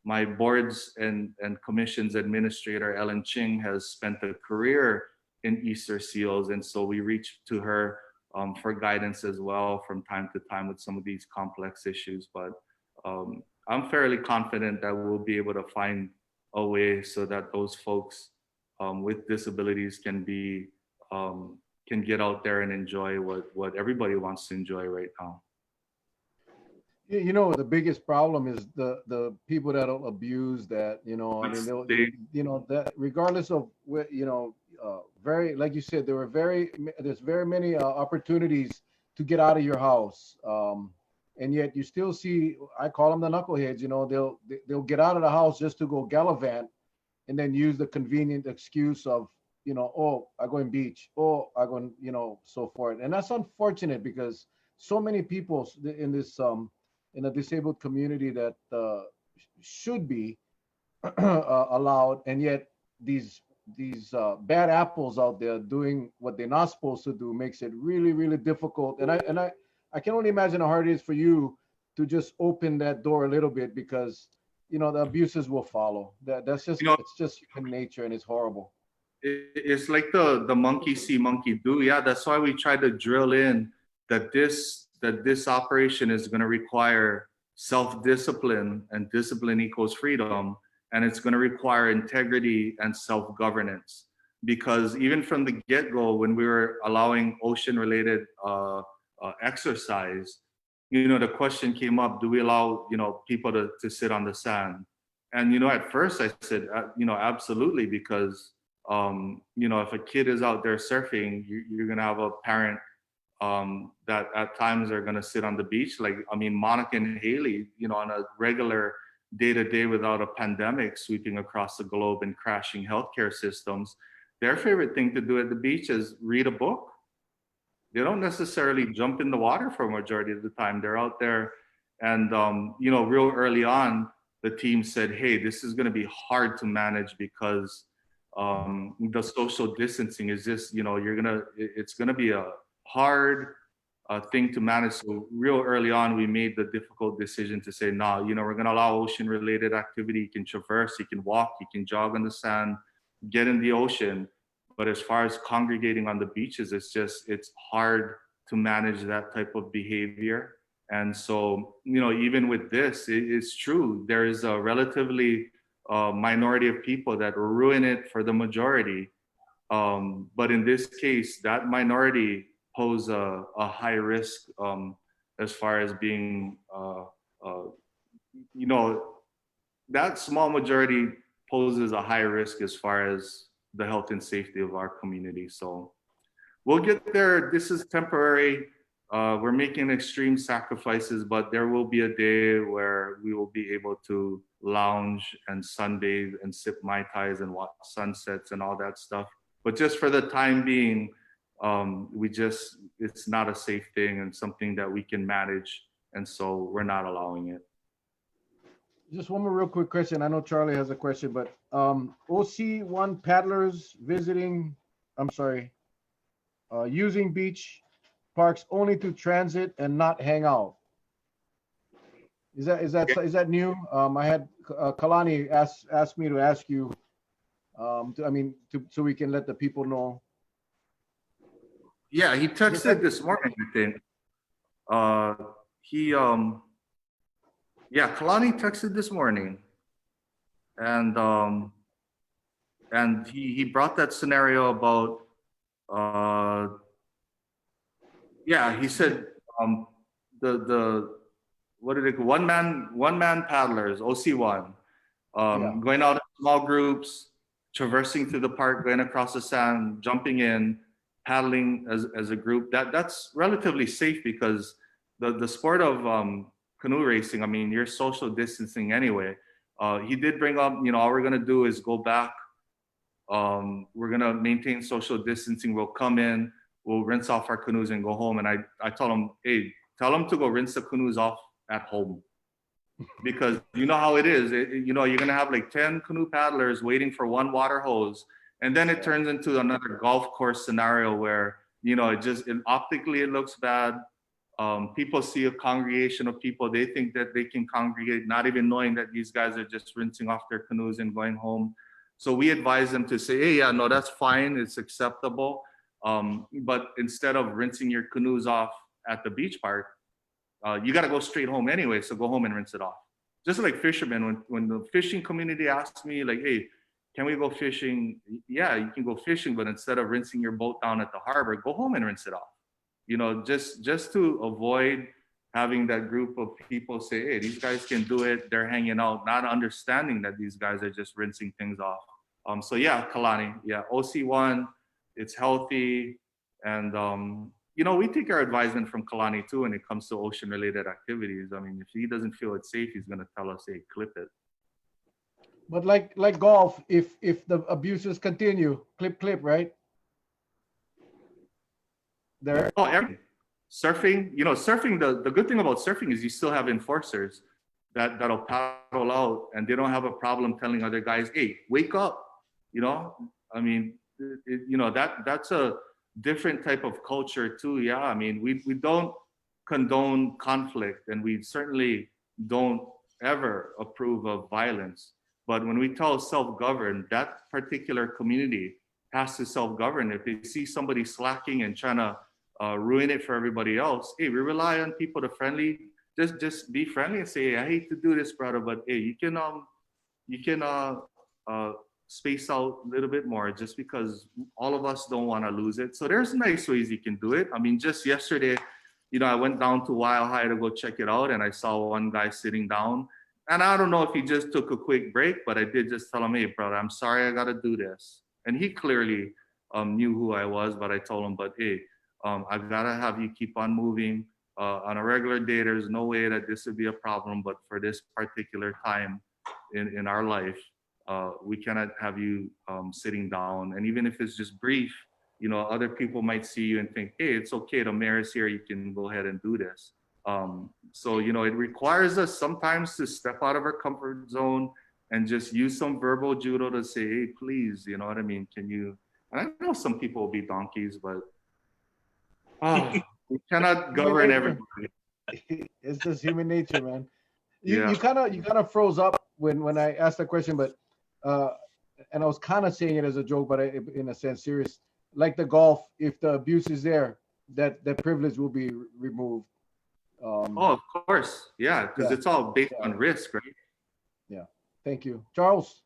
my boards and commissions administrator, Ellen Ching, has spent a career in Easter seals. And so we reach to her for guidance as well from time to time with some of these complex issues. But I'm fairly confident that we'll be able to find a way so that those folks with disabilities can be, can get out there and enjoy what everybody wants to enjoy right now. You know, the biggest problem is the people that'll abuse that. You know, I mean, they'll, you know, that regardless of what, you know, very, like you said, there's very many opportunities to get out of your house, and yet you still see, I call them the knuckleheads. You know, they'll get out of the house just to go gallivant, and then use the convenient excuse of, you know, oh, I go in beach, oh, I go in, you know, so forth. And that's unfortunate, because so many people in this in a disabled community that should be allowed, and yet these bad apples out there doing what they're not supposed to do makes it really, really difficult. And I can only imagine how hard it is for you to just open that door a little bit because the abuses will follow. That's just You know, it's just human nature and it's horrible. it's like the monkey see, monkey do. Yeah, that's why we try to drill in that this operation is going to require self-discipline, and discipline equals freedom, and it's going to require integrity and self-governance. Because even from the get-go, when we were allowing ocean-related exercise, the question came up: do we allow people to sit on the sand? And at first I said, absolutely, because if a kid is out there surfing, you're gonna have a parent that at times are gonna sit on the beach. Like, I mean, Monica and Haley, on a regular day-to-day without a pandemic sweeping across the globe and crashing healthcare systems, their favorite thing to do at the beach is read a book. They don't necessarily jump in the water for a majority of the time. They're out there, and real early on, the team said, "Hey, this is going to be hard to manage because the social distancing is just, it's going to be a hard thing to manage." So real early on, we made the difficult decision to say, "No, we're going to allow ocean-related activity. You can traverse, you can walk, you can jog on the sand, get in the ocean." But as far as congregating on the beaches, it's hard to manage that type of behavior. And so, even with this, it's true. There is a relatively minority of people that ruin it for the majority. But in this case, that minority pose a high risk as far as being, that small majority poses a high risk as far as the health and safety of our community. So we'll get there. This is temporary. We're making extreme sacrifices, but there will be a day where we will be able to lounge and sunbathe and sip Mai Tais and watch sunsets and all that stuff. But just for the time being, it's not a safe thing and something that we can manage. And so we're not allowing it. Just one more real quick question. I know Charlie has a question, but OC1 paddlers using beach parks only to transit and not hang out. Is that new? I had Kalani asked me to ask you, so we can let the people know. Yeah, he texted this morning, I think. Kalani texted this morning, and he brought that scenario about. He said the what did it one man paddlers, OC1, going out in small groups, traversing through the park, going across the sand, jumping in, paddling as a group. That's relatively safe because the sport of canoe racing, I mean, you're social distancing anyway. He did bring up, all we're gonna do is go back. We're gonna maintain social distancing. We'll come in, we'll rinse off our canoes and go home. And I told him, hey, tell them to go rinse the canoes off at home. Because you know how it is. You're gonna have like 10 canoe paddlers waiting for one water hose. And then it turns into another golf course scenario where, optically it looks bad. People see a congregation of people, they think that they can congregate, not even knowing that these guys are just rinsing off their canoes and going home. So we advise them to say, hey, yeah, no, that's fine, it's acceptable. But instead of rinsing your canoes off at the beach park, you gotta go straight home anyway, so go home and rinse it off. Just like fishermen, when the fishing community asks me, like, hey, can we go fishing? Yeah, you can go fishing, but instead of rinsing your boat down at the harbor, go home and rinse it off. Just to avoid having that group of people say, hey, these guys can do it, they're hanging out, not understanding that these guys are just rinsing things off. So yeah, Kalani, yeah, OC1, it's healthy. And, we take our advisement from Kalani too when it comes to ocean-related activities. I mean, if he doesn't feel it's safe, he's gonna tell us, hey, clip it. But like golf, if the abuses continue, clip, right? There. Oh, everything. Surfing, surfing, the good thing about surfing is you still have enforcers that'll paddle out, and they don't have a problem telling other guys, hey, wake up. I mean, that's a different type of culture too. Yeah, I mean, we don't condone conflict, and we certainly don't ever approve of violence. But when we tell self-govern, that particular community has to self-govern. If they see somebody slacking and trying to ruin it for everybody else, hey, we rely on people to just be friendly and say, hey, I hate to do this, brother, but hey, you can space out a little bit more, just because all of us don't want to lose it. So there's nice ways you can do it. I mean, just yesterday, I went down to Wild High to go check it out, and I saw one guy sitting down. And I don't know if he just took a quick break, but I did just tell him, hey, brother, I'm sorry I got to do this. And he clearly knew who I was, but I told him, but hey, I've got to have you keep on moving. On a regular day, there's no way that this would be a problem, but for this particular time in our life, we cannot have you sitting down. And even if it's just brief, other people might see you and think, hey, it's okay, the mayor is here, you can go ahead and do this. So, it requires us sometimes to step out of our comfort zone and just use some verbal judo to say, hey, please, you know what I mean? Can you, and I know some people will be donkeys, but we cannot govern everybody. It's just human nature, man. Yeah. You kind of froze up when I asked the question, but and I was kind of saying it as a joke, but in a sense serious. Like the golf, if the abuse is there, that privilege will be removed. Of course, yeah, because it's all based on risk, right? Yeah. Thank you, Charles.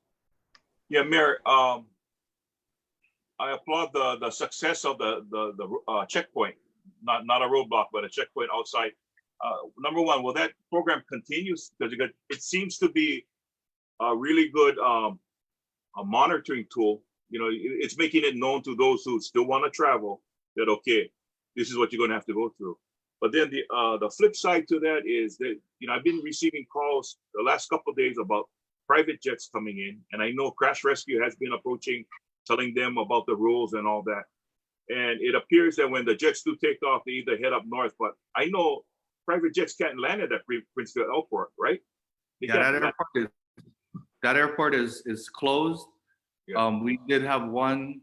Yeah, Mayor. I applaud the success of the checkpoint, not a roadblock, but a checkpoint outside. Number one, will that program continue? Because it seems to be a really good a monitoring tool. It's making it known to those who still want to travel that, okay, this is what you're going to have to go through. But then the flip side to that is that, I've been receiving calls the last couple of days about private jets coming in. And I know Crash Rescue has been approaching, telling them about the rules and all that. And it appears that when the jets do take off, they either head up north. But I know private jets can't land at that Princeville Airport, right? That airport is closed. Yeah. We did have one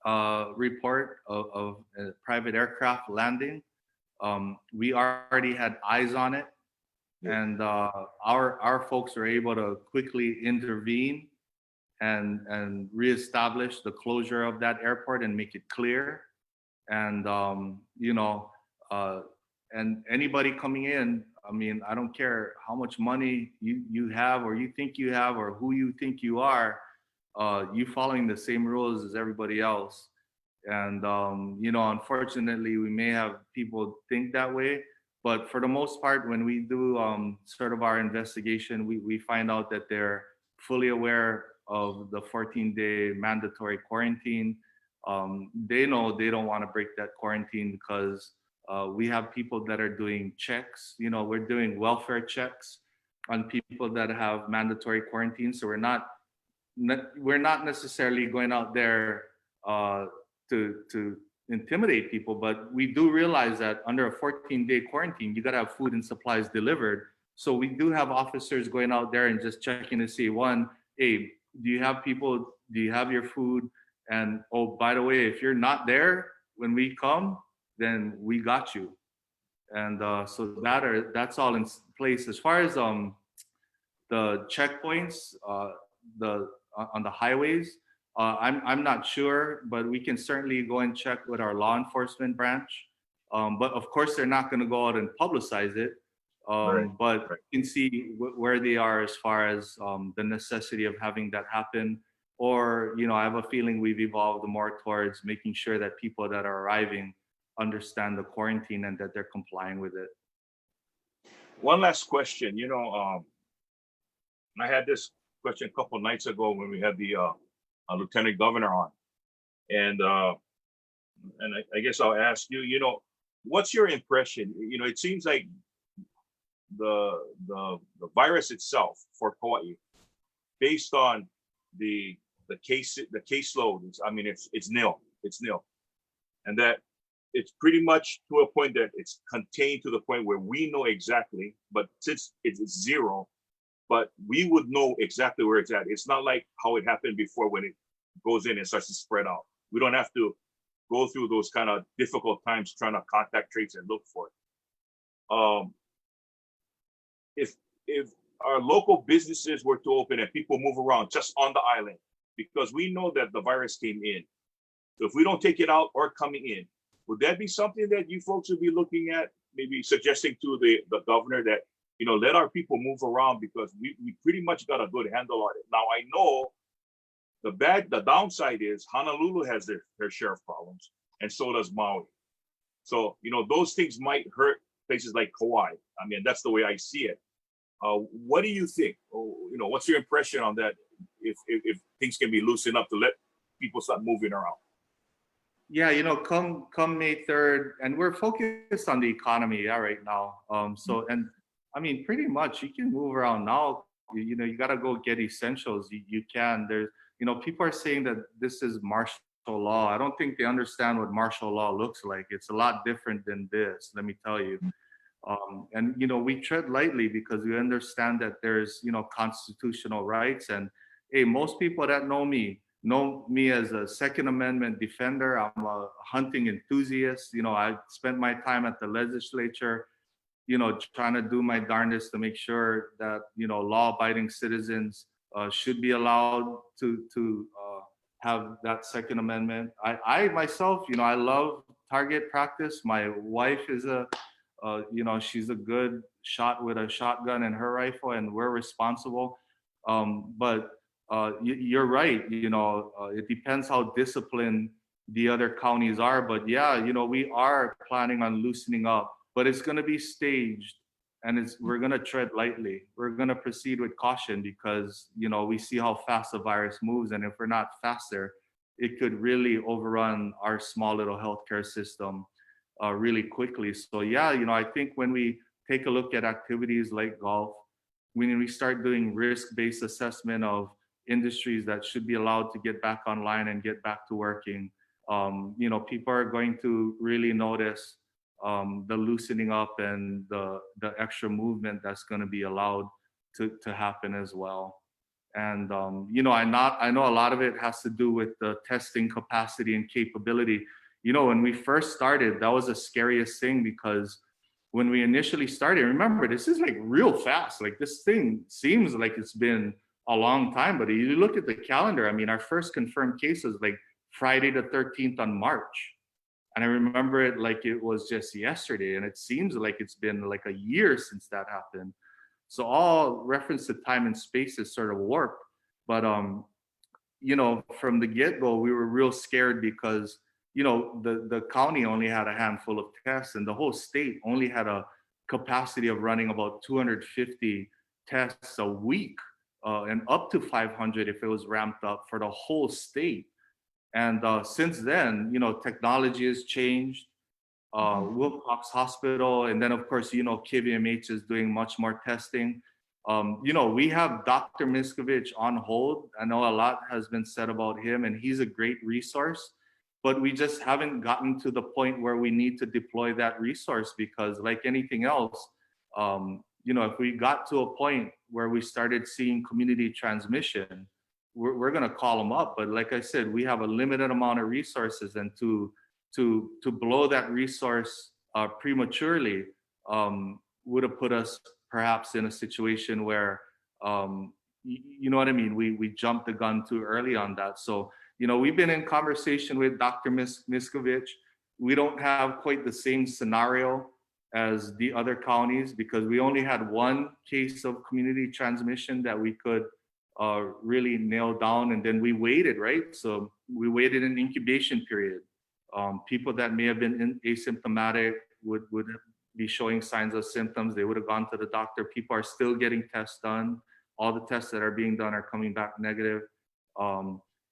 report of a private aircraft landing. We already had eyes on it, and our folks were able to quickly intervene and reestablish the closure of that airport and make it clear. And and anybody coming in, I mean, I don't care how much money you have or you think you have or who you think you are, you following the same rules as everybody else. And, unfortunately, we may have people think that way. But for the most part, when we do sort of our investigation, we find out that they're fully aware of the 14-day mandatory quarantine. They know they don't want to break that quarantine because we have people that are doing checks. We're doing welfare checks on people that have mandatory quarantine. So we're not necessarily going out there to intimidate people, but we do realize that under a 14-day quarantine, you got to have food and supplies delivered. So we do have officers going out there and just checking to see, one, hey, do you have people? Do you have your food? And oh, by the way, if you're not there when we come, then we got you. And so that's all in place. As far as the checkpoints, on the highways, I'm not sure, but we can certainly go and check with our law enforcement branch. But of course, they're not going to go out and publicize it. But you can see where they are as far as the necessity of having that happen. Or, I have a feeling we've evolved more towards making sure that people that are arriving understand the quarantine and that they're complying with it. One last question. I had this question a couple of nights ago when we had the lieutenant governor on, and I guess I'll ask you. What's your impression? It seems like the virus itself for Kauai, based on the caseload, it's nil. It's nil, and that it's pretty much to a point that it's contained to the point where we know exactly. But since it's zero, but we would know exactly where it's at. It's not like how it happened before when it goes in and starts to spread out. We don't have to go through those kind of difficult times trying to contact trace and look for it. um, if our local businesses were to open and people move around just on the island, because we know that the virus came in. So if we don't take it out or coming in, would that be something that you folks would be looking at, maybe suggesting to the governor that, let our people move around, because we pretty much got a good handle on it. Now I know the downside is Honolulu has their share of problems, and so does Maui. So, those things might hurt places like Kauai. I mean, that's the way I see it. What do you think? What's your impression on that? If things can be loosened up to let people start moving around. Yeah, come May 3rd, and we're focused on the economy, right now. And I mean, pretty much you can move around now. You got to go get essentials. You can. There's, people are saying that this is martial law. I don't think they understand what martial law looks like. It's a lot different than this, let me tell you. And we tread lightly because we understand that there's constitutional rights. And hey, most people that know me as a Second Amendment defender. I'm a hunting enthusiast. I spent my time at the legislature, trying to do my darndest to make sure that law-abiding citizens should be allowed to have that Second Amendment. I myself, I love target practice. My wife is she's a good shot with a shotgun and her rifle, and we're responsible. But you're right. It depends how disciplined the other counties are. But yeah, we are planning on loosening up, but it's going to be staged, and we're going to tread lightly. We're going to proceed with caution because we see how fast the virus moves, and if we're not faster, it could really overrun our small little healthcare system really quickly. So yeah, I think when we take a look at activities like golf, when we start doing risk-based assessment of industries that should be allowed to get back online and get back to working, people are going to really notice the loosening up and the extra movement that's going to be allowed to happen as well. And I know a lot of it has to do with the testing capacity and capability. When we first started, that was the scariest thing, because when we initially started, remember, this is like real fast. Like, this thing seems like it's been a long time, but you look at the calendar, I mean, our first confirmed case was like Friday the 13th on March. And I remember it like it was just yesterday, and it seems like it's been like a year since that happened. So all reference to time and space is sort of warped. But from the get-go, we were real scared because the county only had a handful of tests, and the whole state only had a capacity of running about 250 tests a week, and up to 500 if it was ramped up for the whole state. And since then, technology has changed. Wilcox Hospital, and then of course, KVMH is doing much more testing. We have Dr. Miskovich on hold. I know a lot has been said about him, and he's a great resource, but we just haven't gotten to the point where we need to deploy that resource, because like anything else, if we got to a point where we started seeing community transmission, we're going to call them up. But like I said, we have a limited amount of resources, and to blow that resource prematurely would have put us perhaps in a situation where, you know what I mean, we jumped the gun too early on that. So, we've been in conversation with Dr. Miskovich. We don't have quite the same scenario as the other counties, because we only had one case of community transmission that we could really nail down, and then we waited, right? So we waited an incubation period. People that may have been asymptomatic would be showing signs of symptoms. They would have gone to the doctor. People are still getting tests done. All the tests that are being done are coming back negative.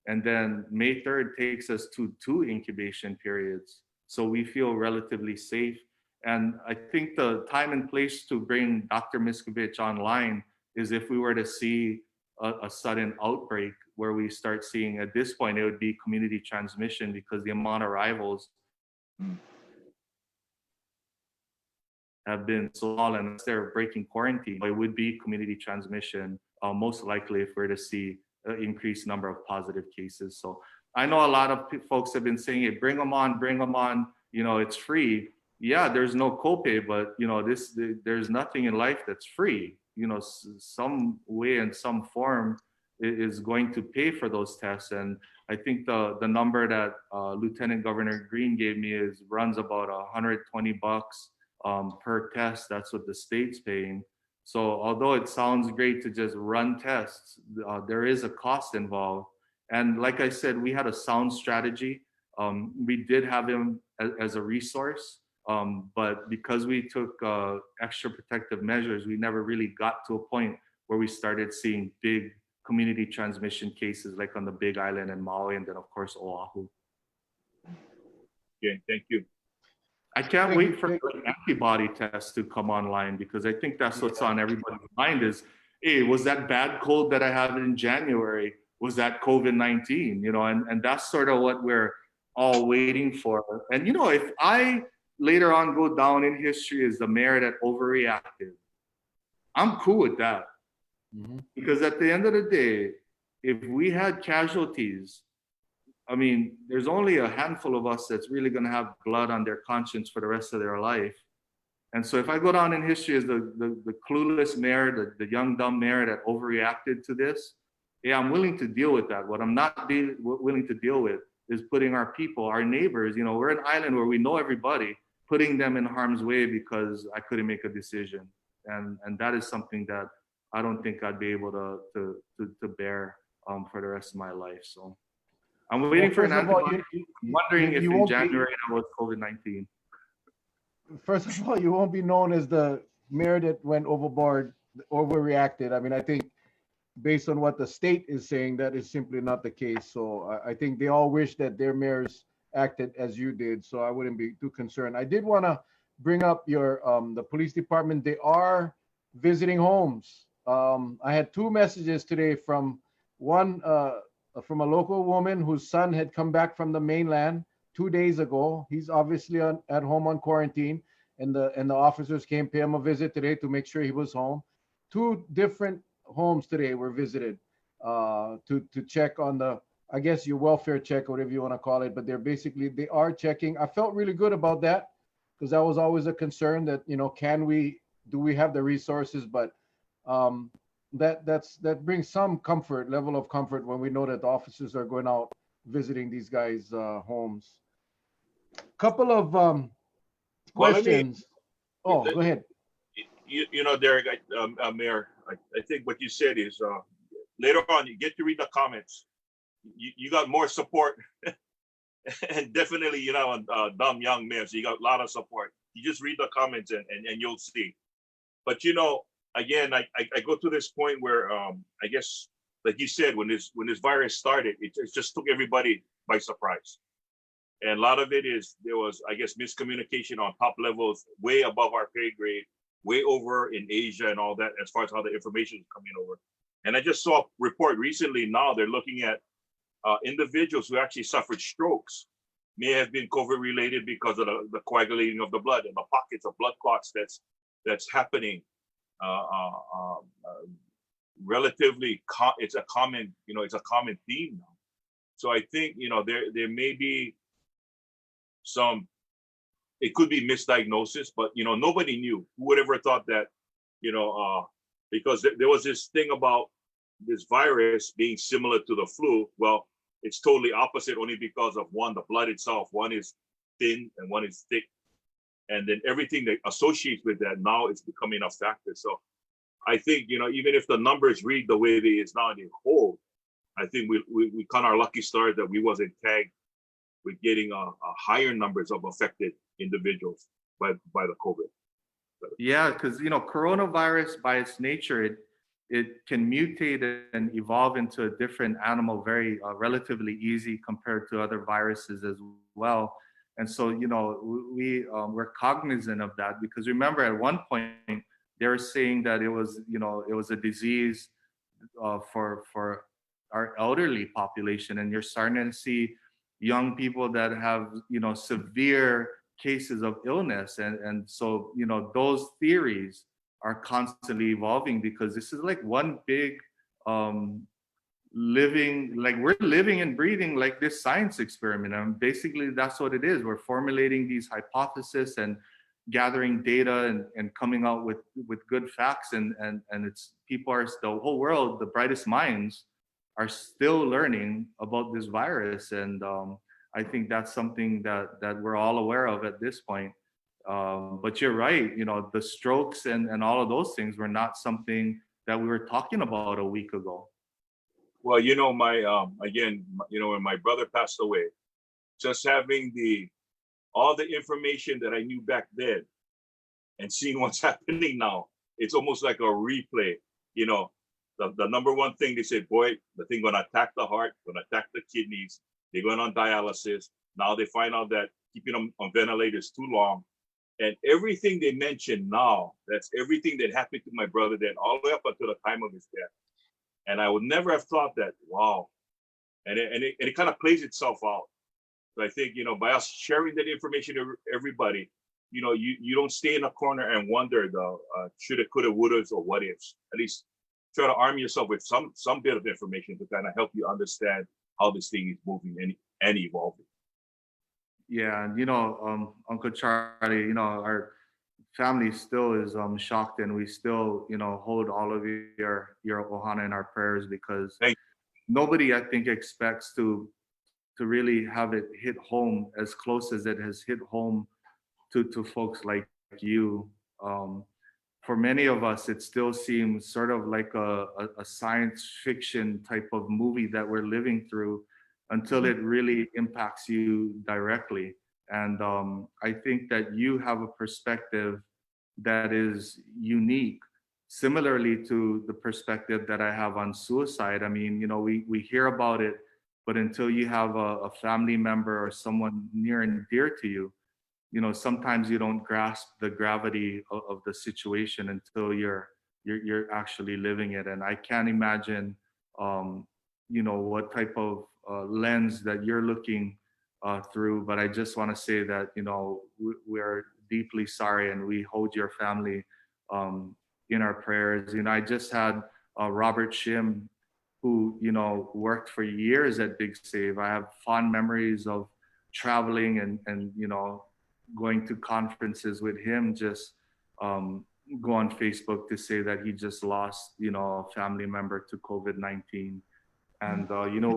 And then May 3rd takes us to 2 incubation periods. So we feel relatively safe. And I think the time and place to bring Dr. Miskovich online is if we were to see a sudden outbreak where we start seeing, at this point, it would be community transmission, because the amount of arrivals have been so small, and they're breaking quarantine. It would be community transmission, most likely, if we're to see an increased number of positive cases. So I know a lot of folks have been saying, hey, bring them on, it's free. yeah, there's no copay, but there's nothing in life that's free. Some way and some form is going to pay for those tests. And I think the number that Lieutenant Governor Green gave me runs about $120 per test. That's what the state's paying. So although it sounds great to just run tests, there is a cost involved. And like I said, we had a sound strategy. We did have him as a resource. But because we took extra protective measures, we never really got to a point where we started seeing big community transmission cases like on the Big Island and Maui, and then of course Oahu. Okay, thank you. I can't wait for the antibody test to come online, because I think that's what's on everybody's mind is, hey, was that bad cold that I had in January? Was that COVID-19? And that's sort of what we're all waiting for. And if I later on go down in history as the mayor that overreacted, I'm cool with that. Mm-hmm. Because at the end of the day, if we had casualties, I mean, there's only a handful of us that's really going to have blood on their conscience for the rest of their life. And so if I go down in history as the clueless mayor, the young, dumb mayor that overreacted to this, yeah, I'm willing to deal with that. What I'm not willing to deal with is putting our people, our neighbors, we're an island where we know everybody, putting them in harm's way because I couldn't make a decision. And that is something that I don't think I'd be able to bear for the rest of my life. So I'm waiting for an antibody. I'm wondering if in January that was COVID-19. First of all, you won't be known as the mayor that went overboard, overreacted. I mean, I think based on what the state is saying, that is simply not the case. So I think they all wish that their mayors acted as you did. So I wouldn't be too concerned. I did want to bring up your the police department. They are visiting homes. I had two messages today from one from a local woman whose son had come back from the mainland 2 days ago. He's obviously at home on quarantine, and the officers came pay him a visit today to make sure he was home. Two different homes today were visited to check on the, I guess, your welfare check, whatever you want to call it. But they are checking. I felt really good about that, because that was always a concern that, do we have the resources? But that brings some level of comfort when we know that the officers are going out visiting these guys' homes. Couple of questions. Go ahead. Derek, Mayor, I think what you said is later on you get to read the comments. You got more support, and definitely dumb young mayor, so you got a lot of support. You just read the comments and you'll see. But again, I go to this point where I guess, like you said, when this virus started, it just took everybody by surprise. And a lot of it there was, I guess, miscommunication on top levels, way above our pay grade, way over in Asia and all that, as far as how the information is coming over. And I just saw a report recently. Now they're looking at individuals who actually suffered strokes may have been COVID related because of the coagulating of the blood and the pockets of blood clots that's happening. Relatively, it's a common theme now. So I think there may be some. It could be misdiagnosis, but nobody knew. Who would ever thought that? Because there was this thing about this virus being similar to the flu. Well, it's totally opposite, only because of one, the blood itself. One is thin and one is thick, and then everything that associates with that now is becoming a factor. So I think even if the numbers read the way they is now in the whole, I think we count our lucky stars that we wasn't tagged with getting a higher numbers of affected individuals by the COVID. Yeah, because coronavirus by its nature, it can mutate and evolve into a different animal very relatively easy compared to other viruses as well. And so we're cognizant of that, because remember at one point they were saying that it was a disease for our elderly population, and you're starting to see young people that have severe cases of illness, and so those theories are constantly evolving, because this is like one big living, like we're living and breathing like this science experiment. And basically that's what it is. We're formulating these hypotheses and gathering data and coming out with good facts. And it's people are, the whole world, the brightest minds are still learning about this virus. And I think that's something that we're all aware of at this point. But you're right, the strokes and all of those things were not something that we were talking about a week ago. Well, my when my brother passed away, just having all the information that I knew back then and seeing what's happening now, it's almost like a replay. The number one thing they said, boy, the thing gonna attack the heart, gonna attack the kidneys, they're going on dialysis. Now they find out that keeping them on ventilators too long. And everything they mentioned now, that's everything that happened to my brother then, all the way up until the time of his death. And I would never have thought that, wow. And it kind of plays itself out. So I think, by us sharing that information to everybody, you don't stay in a corner and wonder the shoulda, coulda, wouldas, or what ifs. At least try to arm yourself with some bit of information to kind of help you understand how this thing is moving and evolving. Yeah, and Uncle Charlie, our family still is shocked, and we still, hold all of your ohana in our prayers, because nobody, I think, expects to really have it hit home as close as it has hit home to folks like you. For many of us, it still seems sort of like a science fiction type of movie that we're living through until it really impacts you directly. And I think that you have a perspective that is unique, similarly to the perspective that I have on suicide. I mean, we hear about it, but until you have a family member or someone near and dear to you, sometimes you don't grasp the gravity of the situation until you're actually living it. And I can't imagine, what type of lens that you're looking through. But I just want to say that, we're deeply sorry, and we hold your family in our prayers. I just had Robert Shim, who, worked for years at Big Save. I have fond memories of traveling and going to conferences with him. Just go on Facebook to say that he just lost, a family member to COVID-19. And,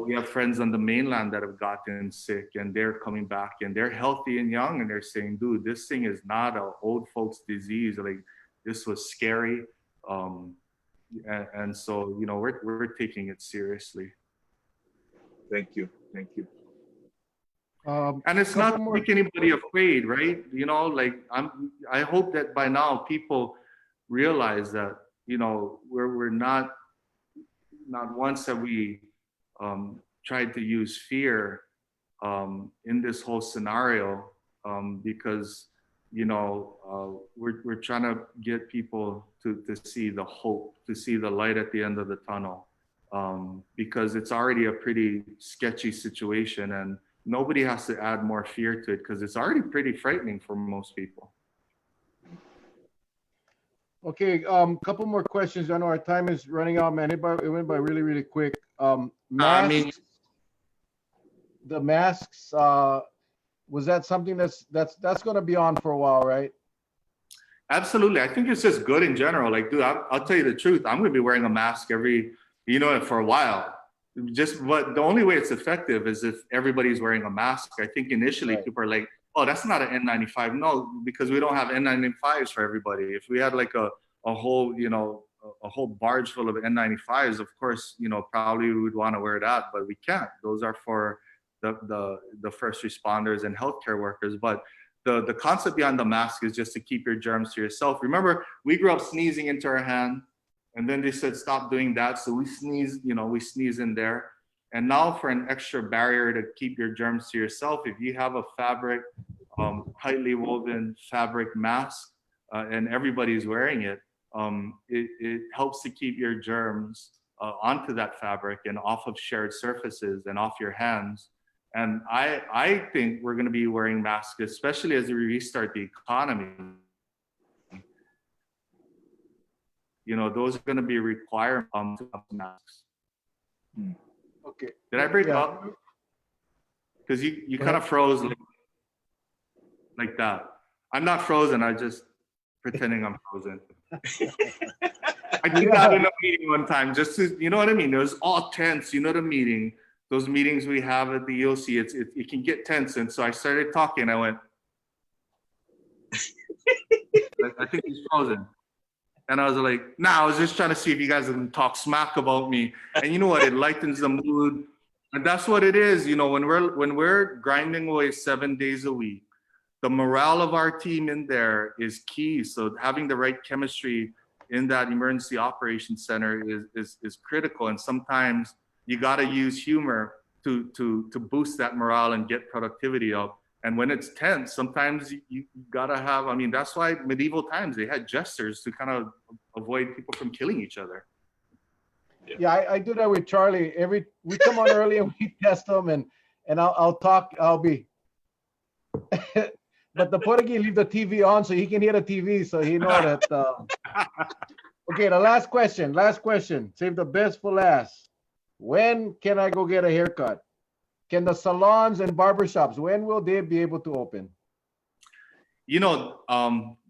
we have friends on the mainland that have gotten sick, and they're coming back, and they're healthy and young, and they're saying, dude, this thing is not an old folks disease. Like, this was scary. And so, we're taking it seriously. Thank you. And it's not to make anybody afraid, right? I hope that by now people realize that, we're not once have we tried to use fear in this whole scenario, because, we're trying to get people to see the hope, to see the light at the end of the tunnel, because it's already a pretty sketchy situation, and nobody has to add more fear to it, because it's already pretty frightening for most people. Okay, couple more questions. I know our time is running out, man. It went by really, really quick. Masks, the masks, was that something that's going to be on for a while, right? Absolutely. I think it's just good in general. Like, dude, I'll tell you the truth. I'm going to be wearing a mask for a while. But the only way it's effective is if everybody's wearing a mask. I think initially people are like, oh, that's not an N95. No, because we don't have N95s for everybody. If we had like a whole, a whole barge full of N95s, of course, probably we would want to wear that, but we can't. Those are for the first responders and healthcare workers. But the concept behind the mask is just to keep your germs to yourself. Remember, we grew up sneezing into our hand, and then they said, stop doing that. So we sneeze in there. And now for an extra barrier to keep your germs to yourself, if you have a fabric, tightly woven fabric mask, and everybody's wearing it, it helps to keep your germs onto that fabric and off of shared surfaces and off your hands. And I think we're going to be wearing masks, especially as we restart the economy. Those are going to be required masks. Okay. Did I break Yeah. up? Because you Go kind of ahead. froze like that. I'm not frozen. I just pretending I'm frozen. I did that in a meeting one time, just to, you know what I mean? It was all tense, you know, the meeting, those meetings we have at the EOC, it can get tense. And so I started talking. I went, I think he's frozen. And I was like, nah, I was just trying to see if you guys can talk smack about me. And you know what? It lightens the mood. And that's what it is. You know, when we're grinding away 7 days a week, the morale of our team in there is key. So having the right chemistry in that emergency operations center is critical. And sometimes you got to use humor to boost that morale and get productivity up. And when it's tense, sometimes you gotta have, I mean, that's why medieval times, they had jesters to kind of avoid people from killing each other. Yeah, I do that with Charlie. We come on early and we test them, and I'll talk. I'll be, but the Portuguese leave the TV on so he can hear the TV, so he know that. Okay, the last question. Last question. Save the best for last. When can I go get a haircut? Can the salons and barbershops, when will they be able to open? You know,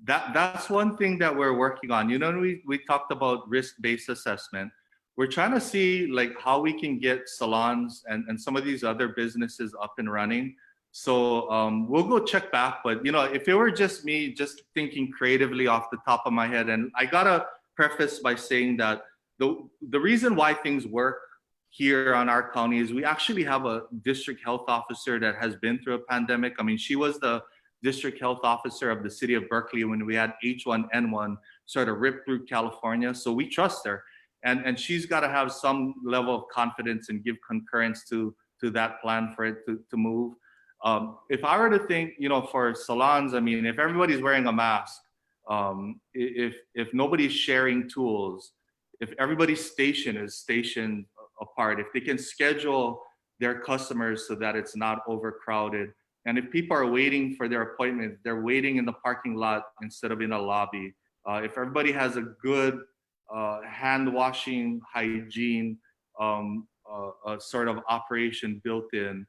that's one thing that we're working on. You know, we talked about risk-based assessment. We're trying to see like how we can get salons and some of these other businesses up and running. So we'll go check back. But you know, if it were just me, just thinking creatively off the top of my head, and I gotta preface by saying that the reason why things work here on our county is we actually have a district health officer that has been through a pandemic. I mean, she was the district health officer of the city of Berkeley when we had H1N1 sort of rip through California. So we trust her. And she's got to have some level of confidence and give concurrence to that plan for it to move. If I were to think, you know, for salons, I mean, if everybody's wearing a mask, if nobody's sharing tools, if everybody's station is stationed apart, if they can schedule their customers so that it's not overcrowded, and if people are waiting for their appointment, they're waiting in the parking lot instead of in a lobby. If everybody has a good hand washing hygiene sort of operation built in,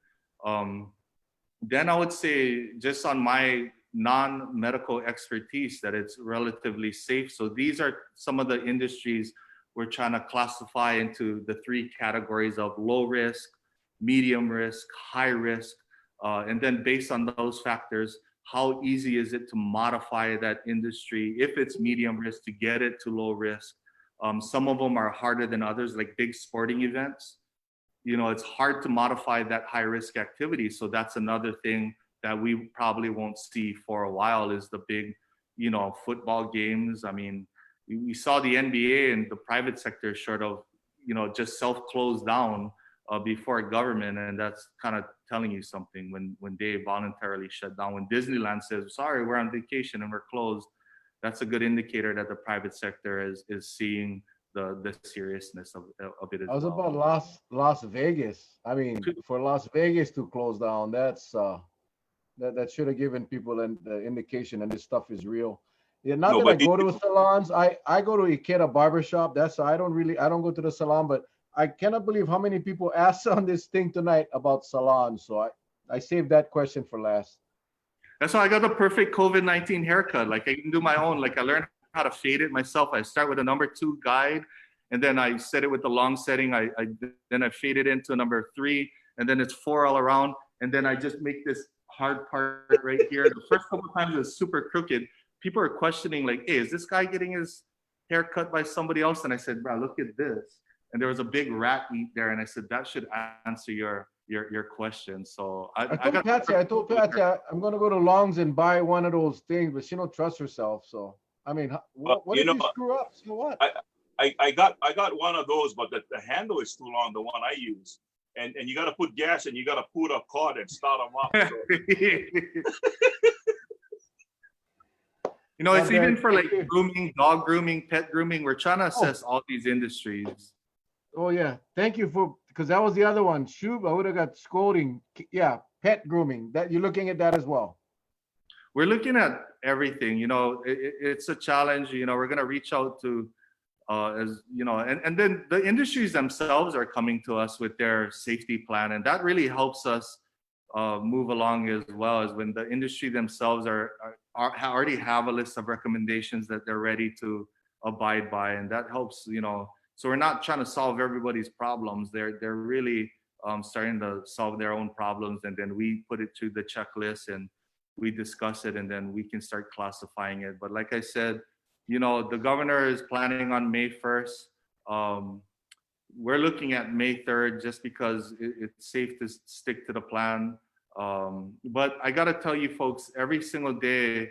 then I would say, just on my non-medical expertise, that it's relatively safe. So these are some of the industries we're trying to classify into the 3 categories of low risk, medium risk, high risk. And then based on those factors, how easy is it to modify that industry if it's medium risk to get it to low risk? Some of them are harder than others, like big sporting events. You know, it's hard to modify that high risk activity. So that's another thing that we probably won't see for a while, is the big, you know, football games. I mean, we saw the NBA and the private sector sort of, you know, just self-close down before government, and that's kind of telling you something when they voluntarily shut down. When Disneyland says, sorry, we're on vacation and we're closed, that's a good indicator that the private sector is seeing the seriousness of it as I was well. about Las Vegas. I mean, for Las Vegas to close down, that's that should have given people the indication that this stuff is real. Yeah, not that I go to salons. I go to Ikeda barbershop. I don't go to the salon, but I cannot believe how many people asked on this thing tonight about salons. So I saved that question for last. That's why I got the perfect COVID-19 haircut. Like I can do my own. Like I learned how to fade it myself. I start with a number 2 guide, and then I set it with the long setting. Then I fade it into a number 3, and then it's 4 all around. And then I just make this hard part right here. The first couple of times it's super crooked. People are questioning, like, hey, is this guy getting his hair cut by somebody else? And I said, bro, look at this. And there was a big rat meat there. And I said, that should answer your question. So I told Patsy, I'm going to go to Long's and buy one of those things, but she don't trust herself. So, I mean, what if you screw up? So what? I got one of those, but the handle is too long, the one I use. And you got to put gas and you got to put a cord and start them up. So. You know, it's even for like grooming, dog grooming, pet grooming. We're trying to assess all these industries. Oh yeah, thank you because that was the other one. Shoot, I would have got scolding. Yeah, pet grooming. That you're looking at that as well. We're looking at everything. You know, it's a challenge. You know, we're gonna reach out to as you know, and then the industries themselves are coming to us with their safety plan, and that really helps us move along as well, as when the industry themselves already have a list of recommendations that they're ready to abide by, and that helps, you know. So we're not trying to solve everybody's problems. They're really starting to solve their own problems, and then we put it through the checklist and we discuss it, and then we can start classifying it. But like I said, you know, the governor is planning on May 1st. We're looking at May 3rd just because it's safe to stick to the plan. But I got to tell you folks, every single day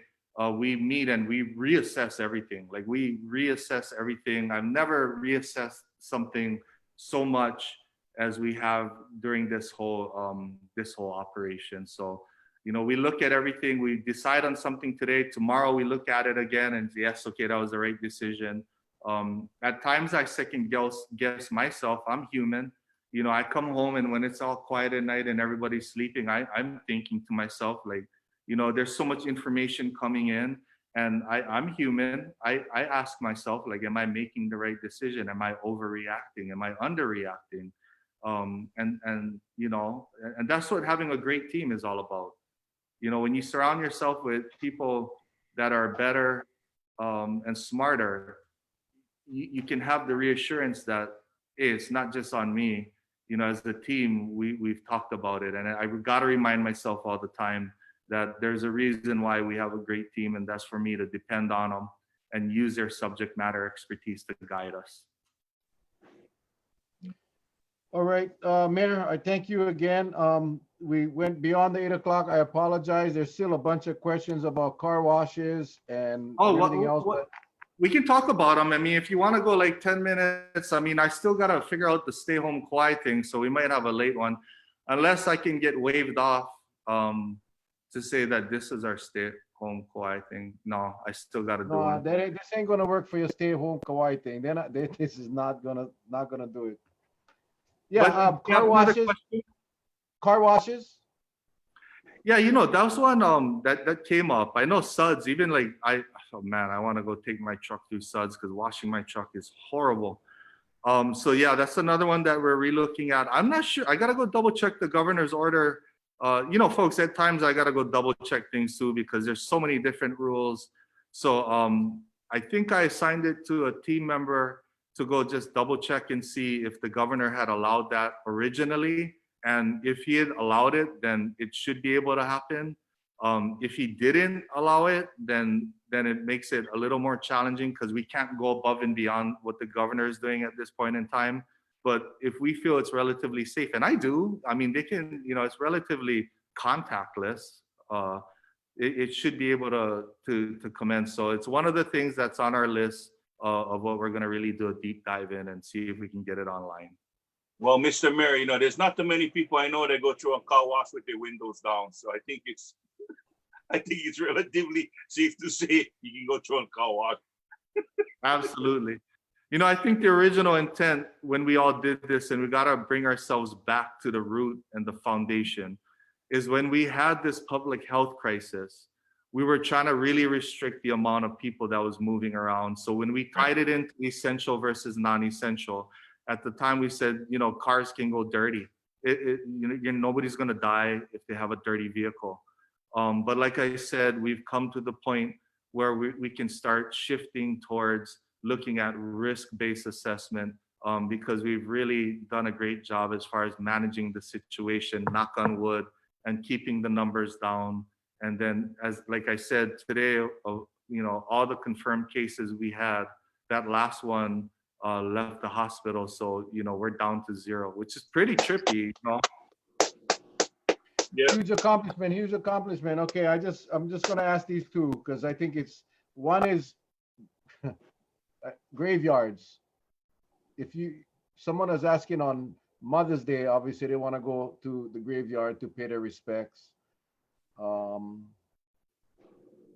we meet and we reassess everything. Like, we reassess everything. I've never reassessed something so much as we have during this whole operation. So, you know, we look at everything, we decide on something today, tomorrow we look at it again and yes, okay, that was the right decision. At times I second guess myself. I'm human. You know, I come home and when it's all quiet at night and everybody's sleeping, I'm thinking to myself, like, you know, there's so much information coming in, and I'm human. I ask myself, like, am I making the right decision? Am I overreacting? Am I underreacting? And you know, and that's what having a great team is all about. You know, when you surround yourself with people that are better and smarter, you can have the reassurance that, hey, it's not just on me. You know, as a team, we've talked about it, and I got to remind myself all the time that there's a reason why we have a great team, and that's for me to depend on them and use their subject matter expertise to guide us. All right, Mayor, I thank you again. We went beyond the 8 o'clock. I apologize. There's still a bunch of questions about car washes and everything else. We can talk about them. I mean, if you want to go like 10 minutes, I mean, I still got to figure out the stay home quiet thing. So we might have a late one, unless I can get waived off to say that this is our stay home quiet thing. No, I still got to do it. No, this ain't going to work for your stay home quiet thing. This is not gonna do it. Yeah, car washes. Yeah, you know, that was one that came up. I know Suds, even like oh man, I want to go take my truck through Suds because washing my truck is horrible. So yeah, that's another one that we're relooking at. I'm not sure. I gotta go double check the governor's order. You know, folks, at times I gotta go double check things too because there's so many different rules. So I think I assigned it to a team member to go just double check and see if the governor had allowed that originally. And if he had allowed it, then it should be able to happen. If he didn't allow it, then it makes it a little more challenging because we can't go above and beyond what the governor is doing at this point in time. But if we feel it's relatively safe, and I do, I mean, they can, you know, it's relatively contactless. It should be able to commence. So it's one of the things that's on our list of what we're going to really do a deep dive in and see if we can get it online. Well, Mr. Mayor, you know, there's not too many people I know that go through a car wash with their windows down. So I think it's relatively safe to say you can go through a car wash. Absolutely. You know, I think the original intent when we all did this, and we got to bring ourselves back to the root and the foundation, is when we had this public health crisis, we were trying to really restrict the amount of people that was moving around. So when we tied it into essential versus non-essential, at the time we said, you know, cars can go dirty. You know, nobody's going to die if they have a dirty vehicle. But like I said, we've come to the point where we can start shifting towards looking at risk-based assessment because we've really done a great job as far as managing the situation, knock on wood, and keeping the numbers down. And then, as like I said today, you know, all the confirmed cases we had, that last one left the hospital. So, you know, we're down to 0, which is pretty trippy, you know. Yeah. Huge accomplishment. Okay, I'm just gonna ask these two because I think one is graveyards. If someone is asking on Mother's Day, obviously they want to go to the graveyard to pay their respects.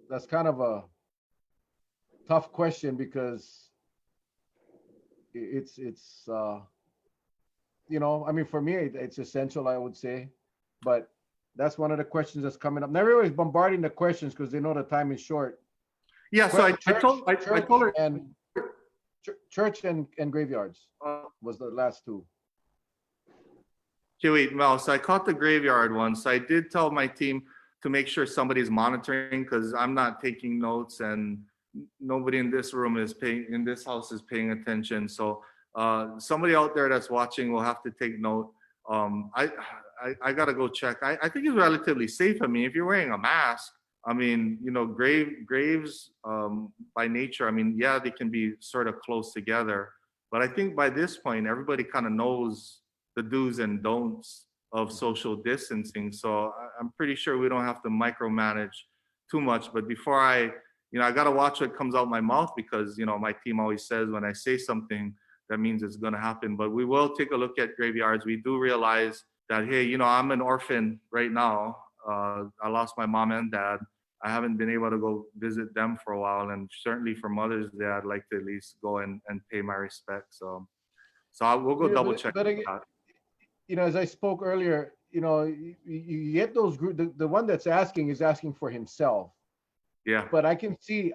That's kind of a tough question because it's you know, I mean, for me it's essential, I would say, but that's one of the questions that's coming up. Now everybody's bombarding the questions because they know the time is short. Yeah, so I told her, Church and graveyards Uh, was the last two. Okay, wait, Mel. So I caught the graveyard one. So I did tell my team to make sure somebody's monitoring because I'm not taking notes and nobody in this room is paying, in this house is paying attention. So somebody out there that's watching will have to take note. Um, I, I gotta go check. I think it's relatively safe. I mean, if you're wearing a mask, I mean, you know, graves by nature, I mean, yeah, they can be sort of close together. But I think by this point, everybody kind of knows the do's and don'ts of social distancing. So I'm pretty sure we don't have to micromanage too much. But before I got to watch what comes out my mouth because, you know, my team always says when I say something, that means it's going to happen. But we will take a look at graveyards. We do realize that, hey, you know, I'm an orphan right now. I lost my mom and dad. I haven't been able to go visit them for a while. And certainly for Mother's Day, I'd like to at least go and pay my respects. So we'll go Yeah, double check but again, that. you know, as I spoke earlier, you know, you get those group. The one that's asking is asking for himself. Yeah. But I can see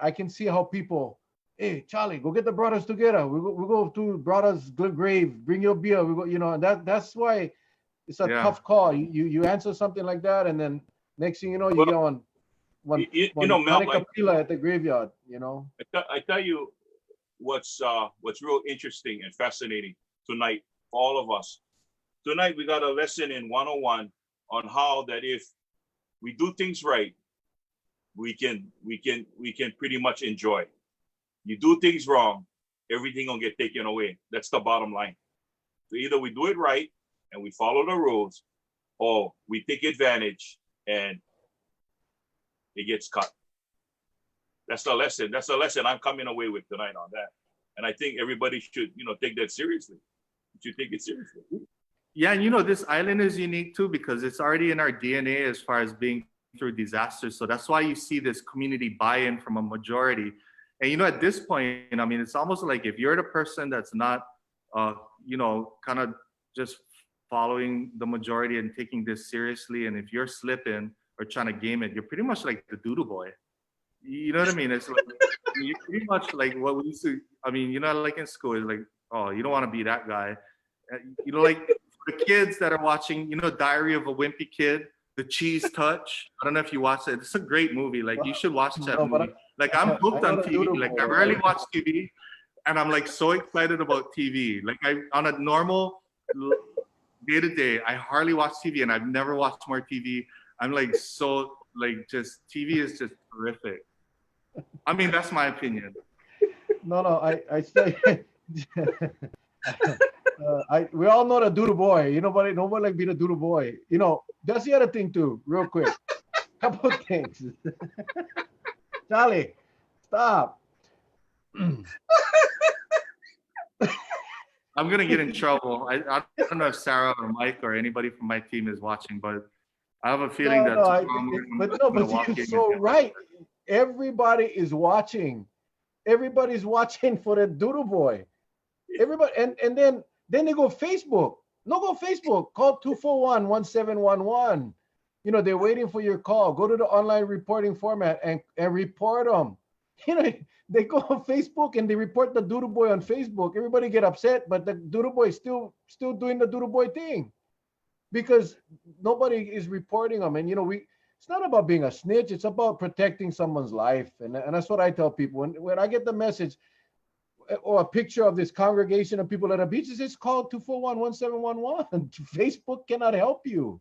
how people, hey Charlie, go get the brothers together. We go to brothers grave. Bring your beer. We go. You know, that's why it's a Yeah. tough call. You answer something like that, and then next thing you know, you get on one you know, Mel, Hanukkah pila at the graveyard. You know. I tell you what's real interesting and fascinating tonight for all of us. Tonight we got a lesson in 101 on how that if we do things right, we can pretty much enjoy. You do things wrong, everything gonna get taken away. That's the bottom line. So either we do it right and we follow the rules, or we take advantage and it gets cut. That's the lesson. That's the lesson I'm coming away with tonight on that. And I think everybody should, you know, take that seriously. You should take it seriously. Yeah, and you know, this island is unique too because it's already in our DNA as far as being through disasters. So that's why you see this community buy-in from a majority. And you know, at this point, I mean, it's almost like if you're the person that's not, you know, kind of just following the majority and taking this seriously, and if you're slipping or trying to game it, you're pretty much like the doodle boy. You know what I mean? It's like you're pretty much like what we used to. I mean, you know, like in school, it's like, oh, you don't want to be that guy. You know, like the kids that are watching, you know, Diary of a Wimpy Kid, The Cheese Touch. I don't know if you watch it. It's a great movie. Like you should watch that movie. Like I'm hooked on TV. Like I rarely watch TV, and I'm like so excited about TV. Like I on a normal day to day, I hardly watch TV, and I've never watched more TV. I'm like so like just TV is just terrific. I mean, that's my opinion. No, I say. We all know the doodle boy. You know, nobody like being a doodle boy. You know, that's the other thing too. Real quick, couple of things. Charlie, stop. I'm gonna get in trouble. I don't know if Sarah or Mike or anybody from my team is watching, but I have a feeling that. But you're so right. Everybody is watching. Everybody's watching for the doodle boy. Everybody, and then they go Facebook. No, go Facebook. Call 241-1711. You know, they're waiting for your call. Go to the online reporting format and report them. You know, they go on Facebook and they report the doodle boy on Facebook. Everybody get upset, but the doodle boy is still doing the doodle boy thing because nobody is reporting them. And you know, it's not about being a snitch. It's about protecting someone's life. And that's what I tell people. When I get the message or a picture of this congregation of people at a beach, it's called 241-1711. Facebook cannot help you.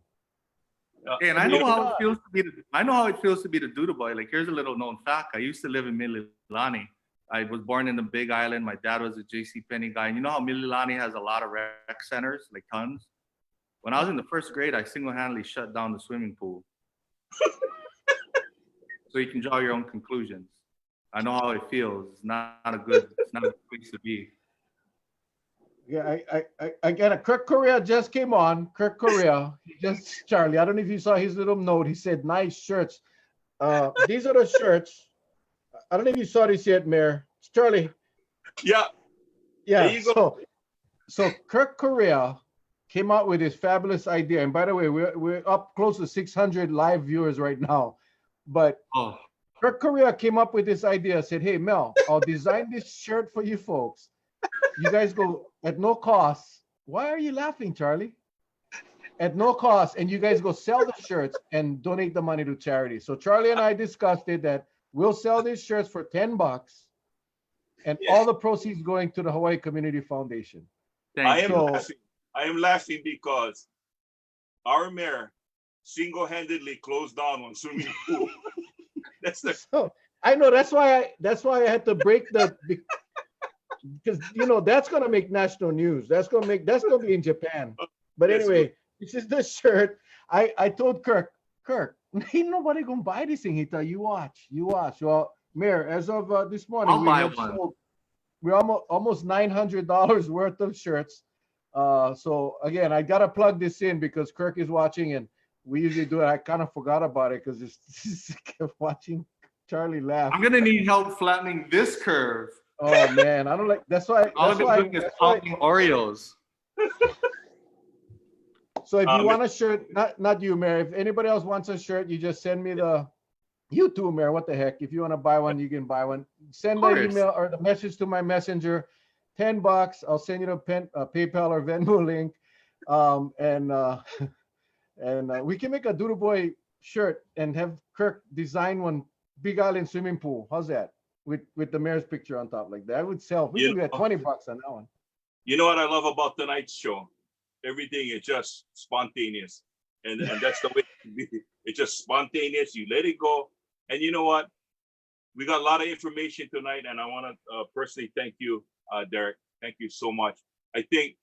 And I know how it feels to be. I know how it feels to be the doodle boy. Like here's a little known fact. I used to live in Mililani. I was born in the Big Island. My dad was a JCPenney guy. And you know how Mililani has a lot of rec centers, like tons. When I was in the first grade, I single-handedly shut down the swimming pool. So you can draw your own conclusions. I know how it feels. It's not a good place to be. Yeah, I get it. Kirk Correa just came on. Kirk Correa, Charlie. I don't know if you saw his little note. He said, "Nice shirts." These are the shirts. I don't know if you saw this yet, Mayor. It's Charlie. Yeah. Yeah. So Kirk Correa came out with this fabulous idea. And by the way, we're up close to 600 live viewers right now. But Kirk Correa came up with this idea. Said, "Hey Mel, I'll design this shirt for you folks. You guys go at no cost. Why are you laughing, Charlie? At no cost, and you guys go sell the shirts and donate the money to charity. So Charlie and I discussed it that we'll sell these shirts for $10, and Yeah. all the proceeds going to the Hawaii Community Foundation. I Thank am you. laughing. I am laughing because our mayor single-handedly closed down one swimming pool. That's the So I know that's why I had to break because that's gonna make national news. That's gonna be in Japan. But Yes, anyway, this is the shirt. I told Kirk, ain't nobody gonna buy this thing. He thought you watch. Well, Mayor, as of this morning, I'll buy one. we're almost $900 worth of shirts. So again, I gotta plug this in because Kirk is watching, and we usually do it. I kind of forgot about it because it's kept watching Charlie laugh. I'm gonna need help flattening this curve. Oh man, I don't like. That's why. All I've been doing is popping Oreos. So if you want a shirt, not you, Mayor. If anybody else wants a shirt, you just send me you too, Mayor. What the heck? If you want to buy one, you can buy one. Send the email or the message to my messenger. $10. I'll send you the PayPal or Venmo link. And we can make a Doodle Boy shirt and have Kirk design one. Big Island swimming pool. How's that? With the mayor's picture on top like that. I would sell. We could get $20 on that one. You know what I love about tonight's show? Everything is just spontaneous. And that's the way it be. It's just spontaneous. You let it go. And you know what? We got a lot of information tonight, and I want to personally thank you, Derek. Thank you so much. I think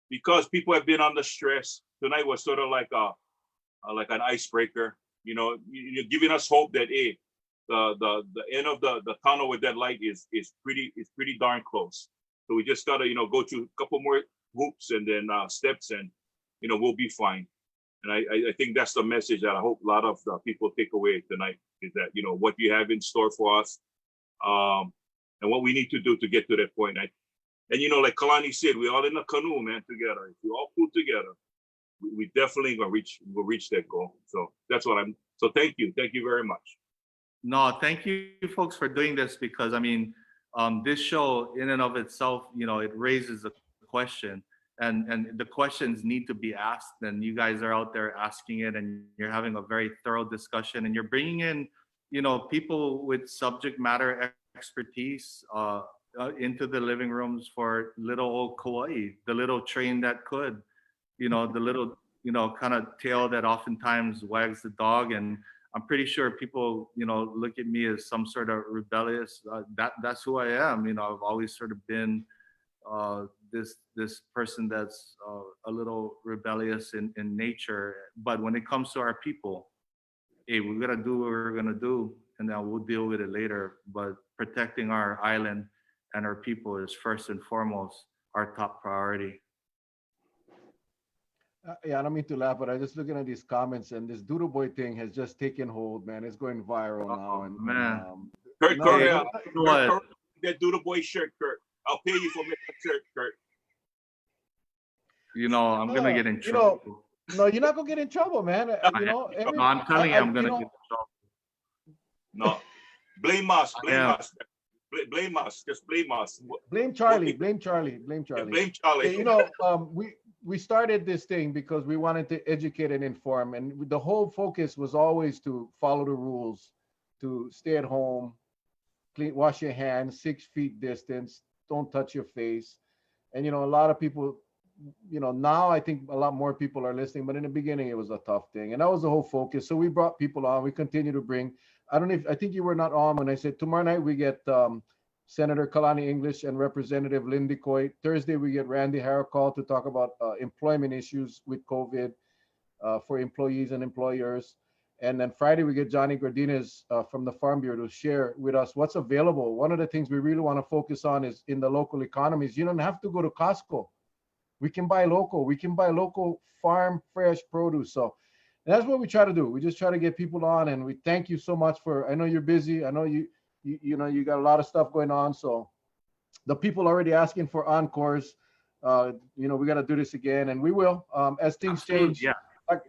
because people have been under stress, tonight was sort of like an icebreaker. You're giving us hope that the end of the tunnel with that light is pretty darn close. So we just gotta go through a couple more hoops and then steps, and we'll be fine. And I think that's the message that I hope a lot of people take away tonight is that what you have in store for us, and what we need to do to get to that point. And like Kalani said, we're all in a canoe, man, together. If we all pull together, we definitely will reach that goal. So that's what so thank you very much. No, thank you folks for doing this, because I mean, this show in and of itself, it raises a question, and the questions need to be asked, and you guys are out there asking it, and you're having a very thorough discussion, and you're bringing in, people with subject matter expertise into the living rooms for little old Kauai, the little train that could, the little, kind of tail that oftentimes wags the dog. And I'm pretty sure people, look at me as some sort of rebellious. That's who I am. I've always sort of been this person that's a little rebellious in nature. But when it comes to our people, hey, we gotta do what we're gonna do, and then we'll deal with it later. But protecting our island and our people is first and foremost our top priority. Yeah, I don't mean to laugh, but I'm just looking at these comments, and this Doodle Boy thing has just taken hold, man. It's going viral now. And man. Kurt, What? that Doodle Boy shirt, Kurt. I'll pay you for making a shirt, Kurt. I'm gonna get in trouble. No, you're not gonna get in trouble, man. No, I'm telling you, I'm gonna get in trouble. No, blame us. Blame us. Just blame us. Blame Charlie. Blame Charlie. Yeah, blame Charlie. We started this thing because we wanted to educate and inform, and the whole focus was always to follow the rules, to stay at home, wash your hands, 6 feet distance, don't touch your face. And a lot of people, now I think a lot more people are listening, but in the beginning it was a tough thing, and that was the whole focus. So we brought people on. We continue to bring. I think you were not on when I said tomorrow night we get Senator Kalani English and Representative Lindy Coy. Thursday, we get Randy Haricall to talk about employment issues with COVID for employees and employers. And then Friday, we get Johnny Gardinez from the Farm Bureau to share with us what's available. One of the things we really want to focus on is in the local economies. You don't have to go to Costco. We can buy local. We can buy local farm fresh produce. So that's what we try to do. We just try to get people on, and we thank you so much I know you're busy. I know you got a lot of stuff going on. So the people already asking for encores. We got to do this again, and we will as things change. Yeah.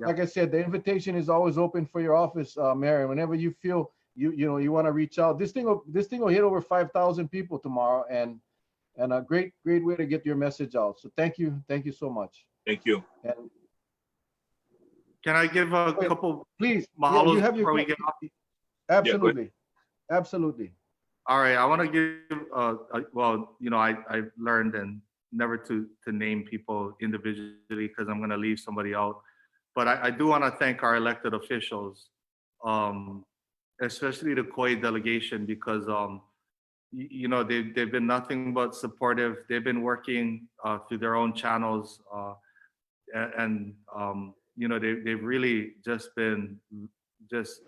Like I said, the invitation is always open for your office, Mary. Whenever you feel you want to reach out, this thing will hit over 5,000 people tomorrow, and and a great way to get your message out. So thank you so much. Thank you. And Can I give a wait, couple please, yeah, mahalos you have your before we get off? absolutely, absolutely. All right, I want to give, well, you know, I've learned and never to name people individually because I'm going to leave somebody out. But I do want to thank our elected officials, um, especially the Koi delegation, because, you know, they've been nothing but supportive. They've been working through their own channels. And you know, they've really just been just,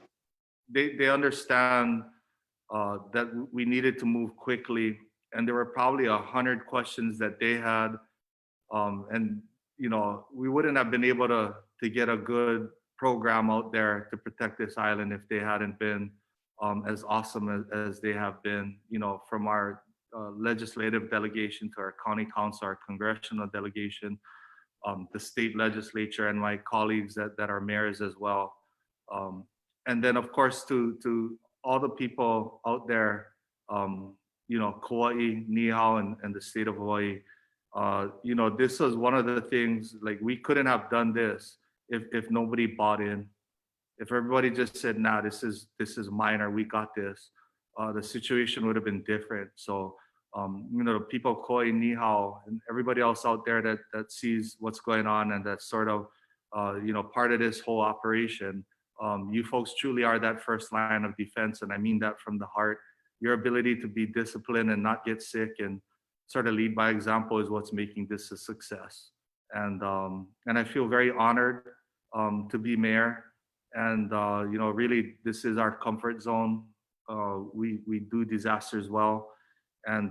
they understand that we needed to move quickly, and there were probably 100 questions that they had, and you know, we wouldn't have been able to get a good program out there to protect this island if they hadn't been as awesome as they have been. You know, from our legislative delegation to our county council, our congressional delegation, the state legislature, and my colleagues that are mayors as well. Um, and then, of course, to all the people out there, you know, Kauai, Niihau, and the state of Hawaii. You know, this was one of the things, like, we couldn't have done this if nobody bought in. If everybody just said, "Nah, this is minor, we got this," the situation would have been different. So, you know, the people of Kauai, Niihau, and everybody else out there that sees what's going on and that's sort of, you know, part of this whole operation. You folks truly are that first line of defense, and I mean that from the heart. Your ability to be disciplined and not get sick and sort of lead by example is what's making this a success. And I feel very honored to be mayor. And you know, really, this is our comfort zone. We do disasters well, and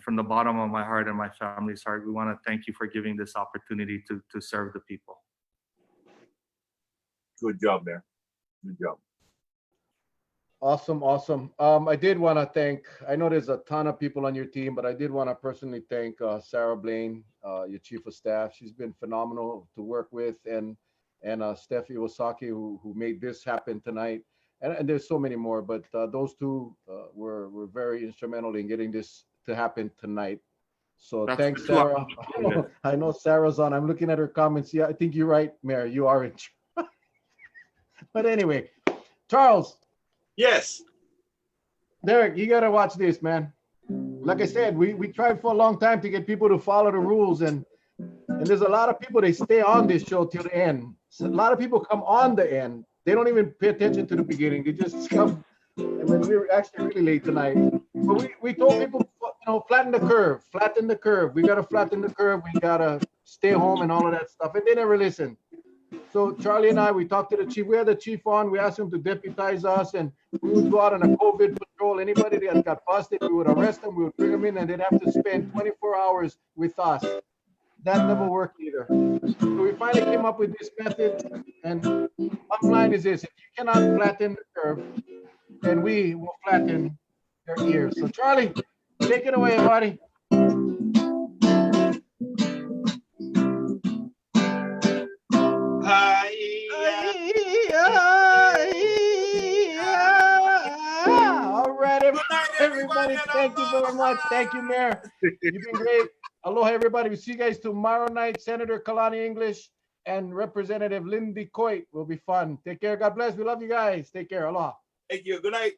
from the bottom of my heart and my family's heart, we want to thank you for giving this opportunity to serve the people. Good job, Mayor. Good job. Awesome, awesome. I did want to thank, I know there's a ton of people on your team, but I did want to personally thank Sarah Blaine, your chief of staff. She's been phenomenal to work with, and Steph Iwasaki, who made this happen tonight. And there's so many more, but those two were very instrumental in getting this to happen tonight. So That's thanks, the two Sarah. I know Sarah's on. I'm looking at her comments. Yeah, I think you're right, Mayor. You are in. But anyway, Charles. Yes. Derek, you gotta watch this, man. Like I said, we tried for a long time to get people to follow the rules, and there's a lot of people, they stay on this show till the end. So a lot of people come on the end. They don't even pay attention to the beginning. They just come. I mean, we were actually really late tonight. But we told people, you know, flatten the curve, flatten the curve. We gotta flatten the curve. We gotta stay home and all of that stuff. And they never listen. So Charlie and I, we talked to the chief. We had the chief on. We asked him to deputize us, and we would go out on a COVID patrol. Anybody that got busted, we would arrest them. We would bring them in, and they'd have to spend 24 hours with us. That never worked either. So we finally came up with this method. And bottom line is this: if you cannot flatten the curve, then we will flatten your ears. So Charlie, take it away, buddy. All right, everybody. Thank you very much. Thank you, Mayor. You've been great. Aloha, everybody. We'll see you guys tomorrow night. Senator Kalani English and Representative Lindy Coit will be fun. Take care. God bless. We love you guys. Take care. Aloha. Thank you. Good night.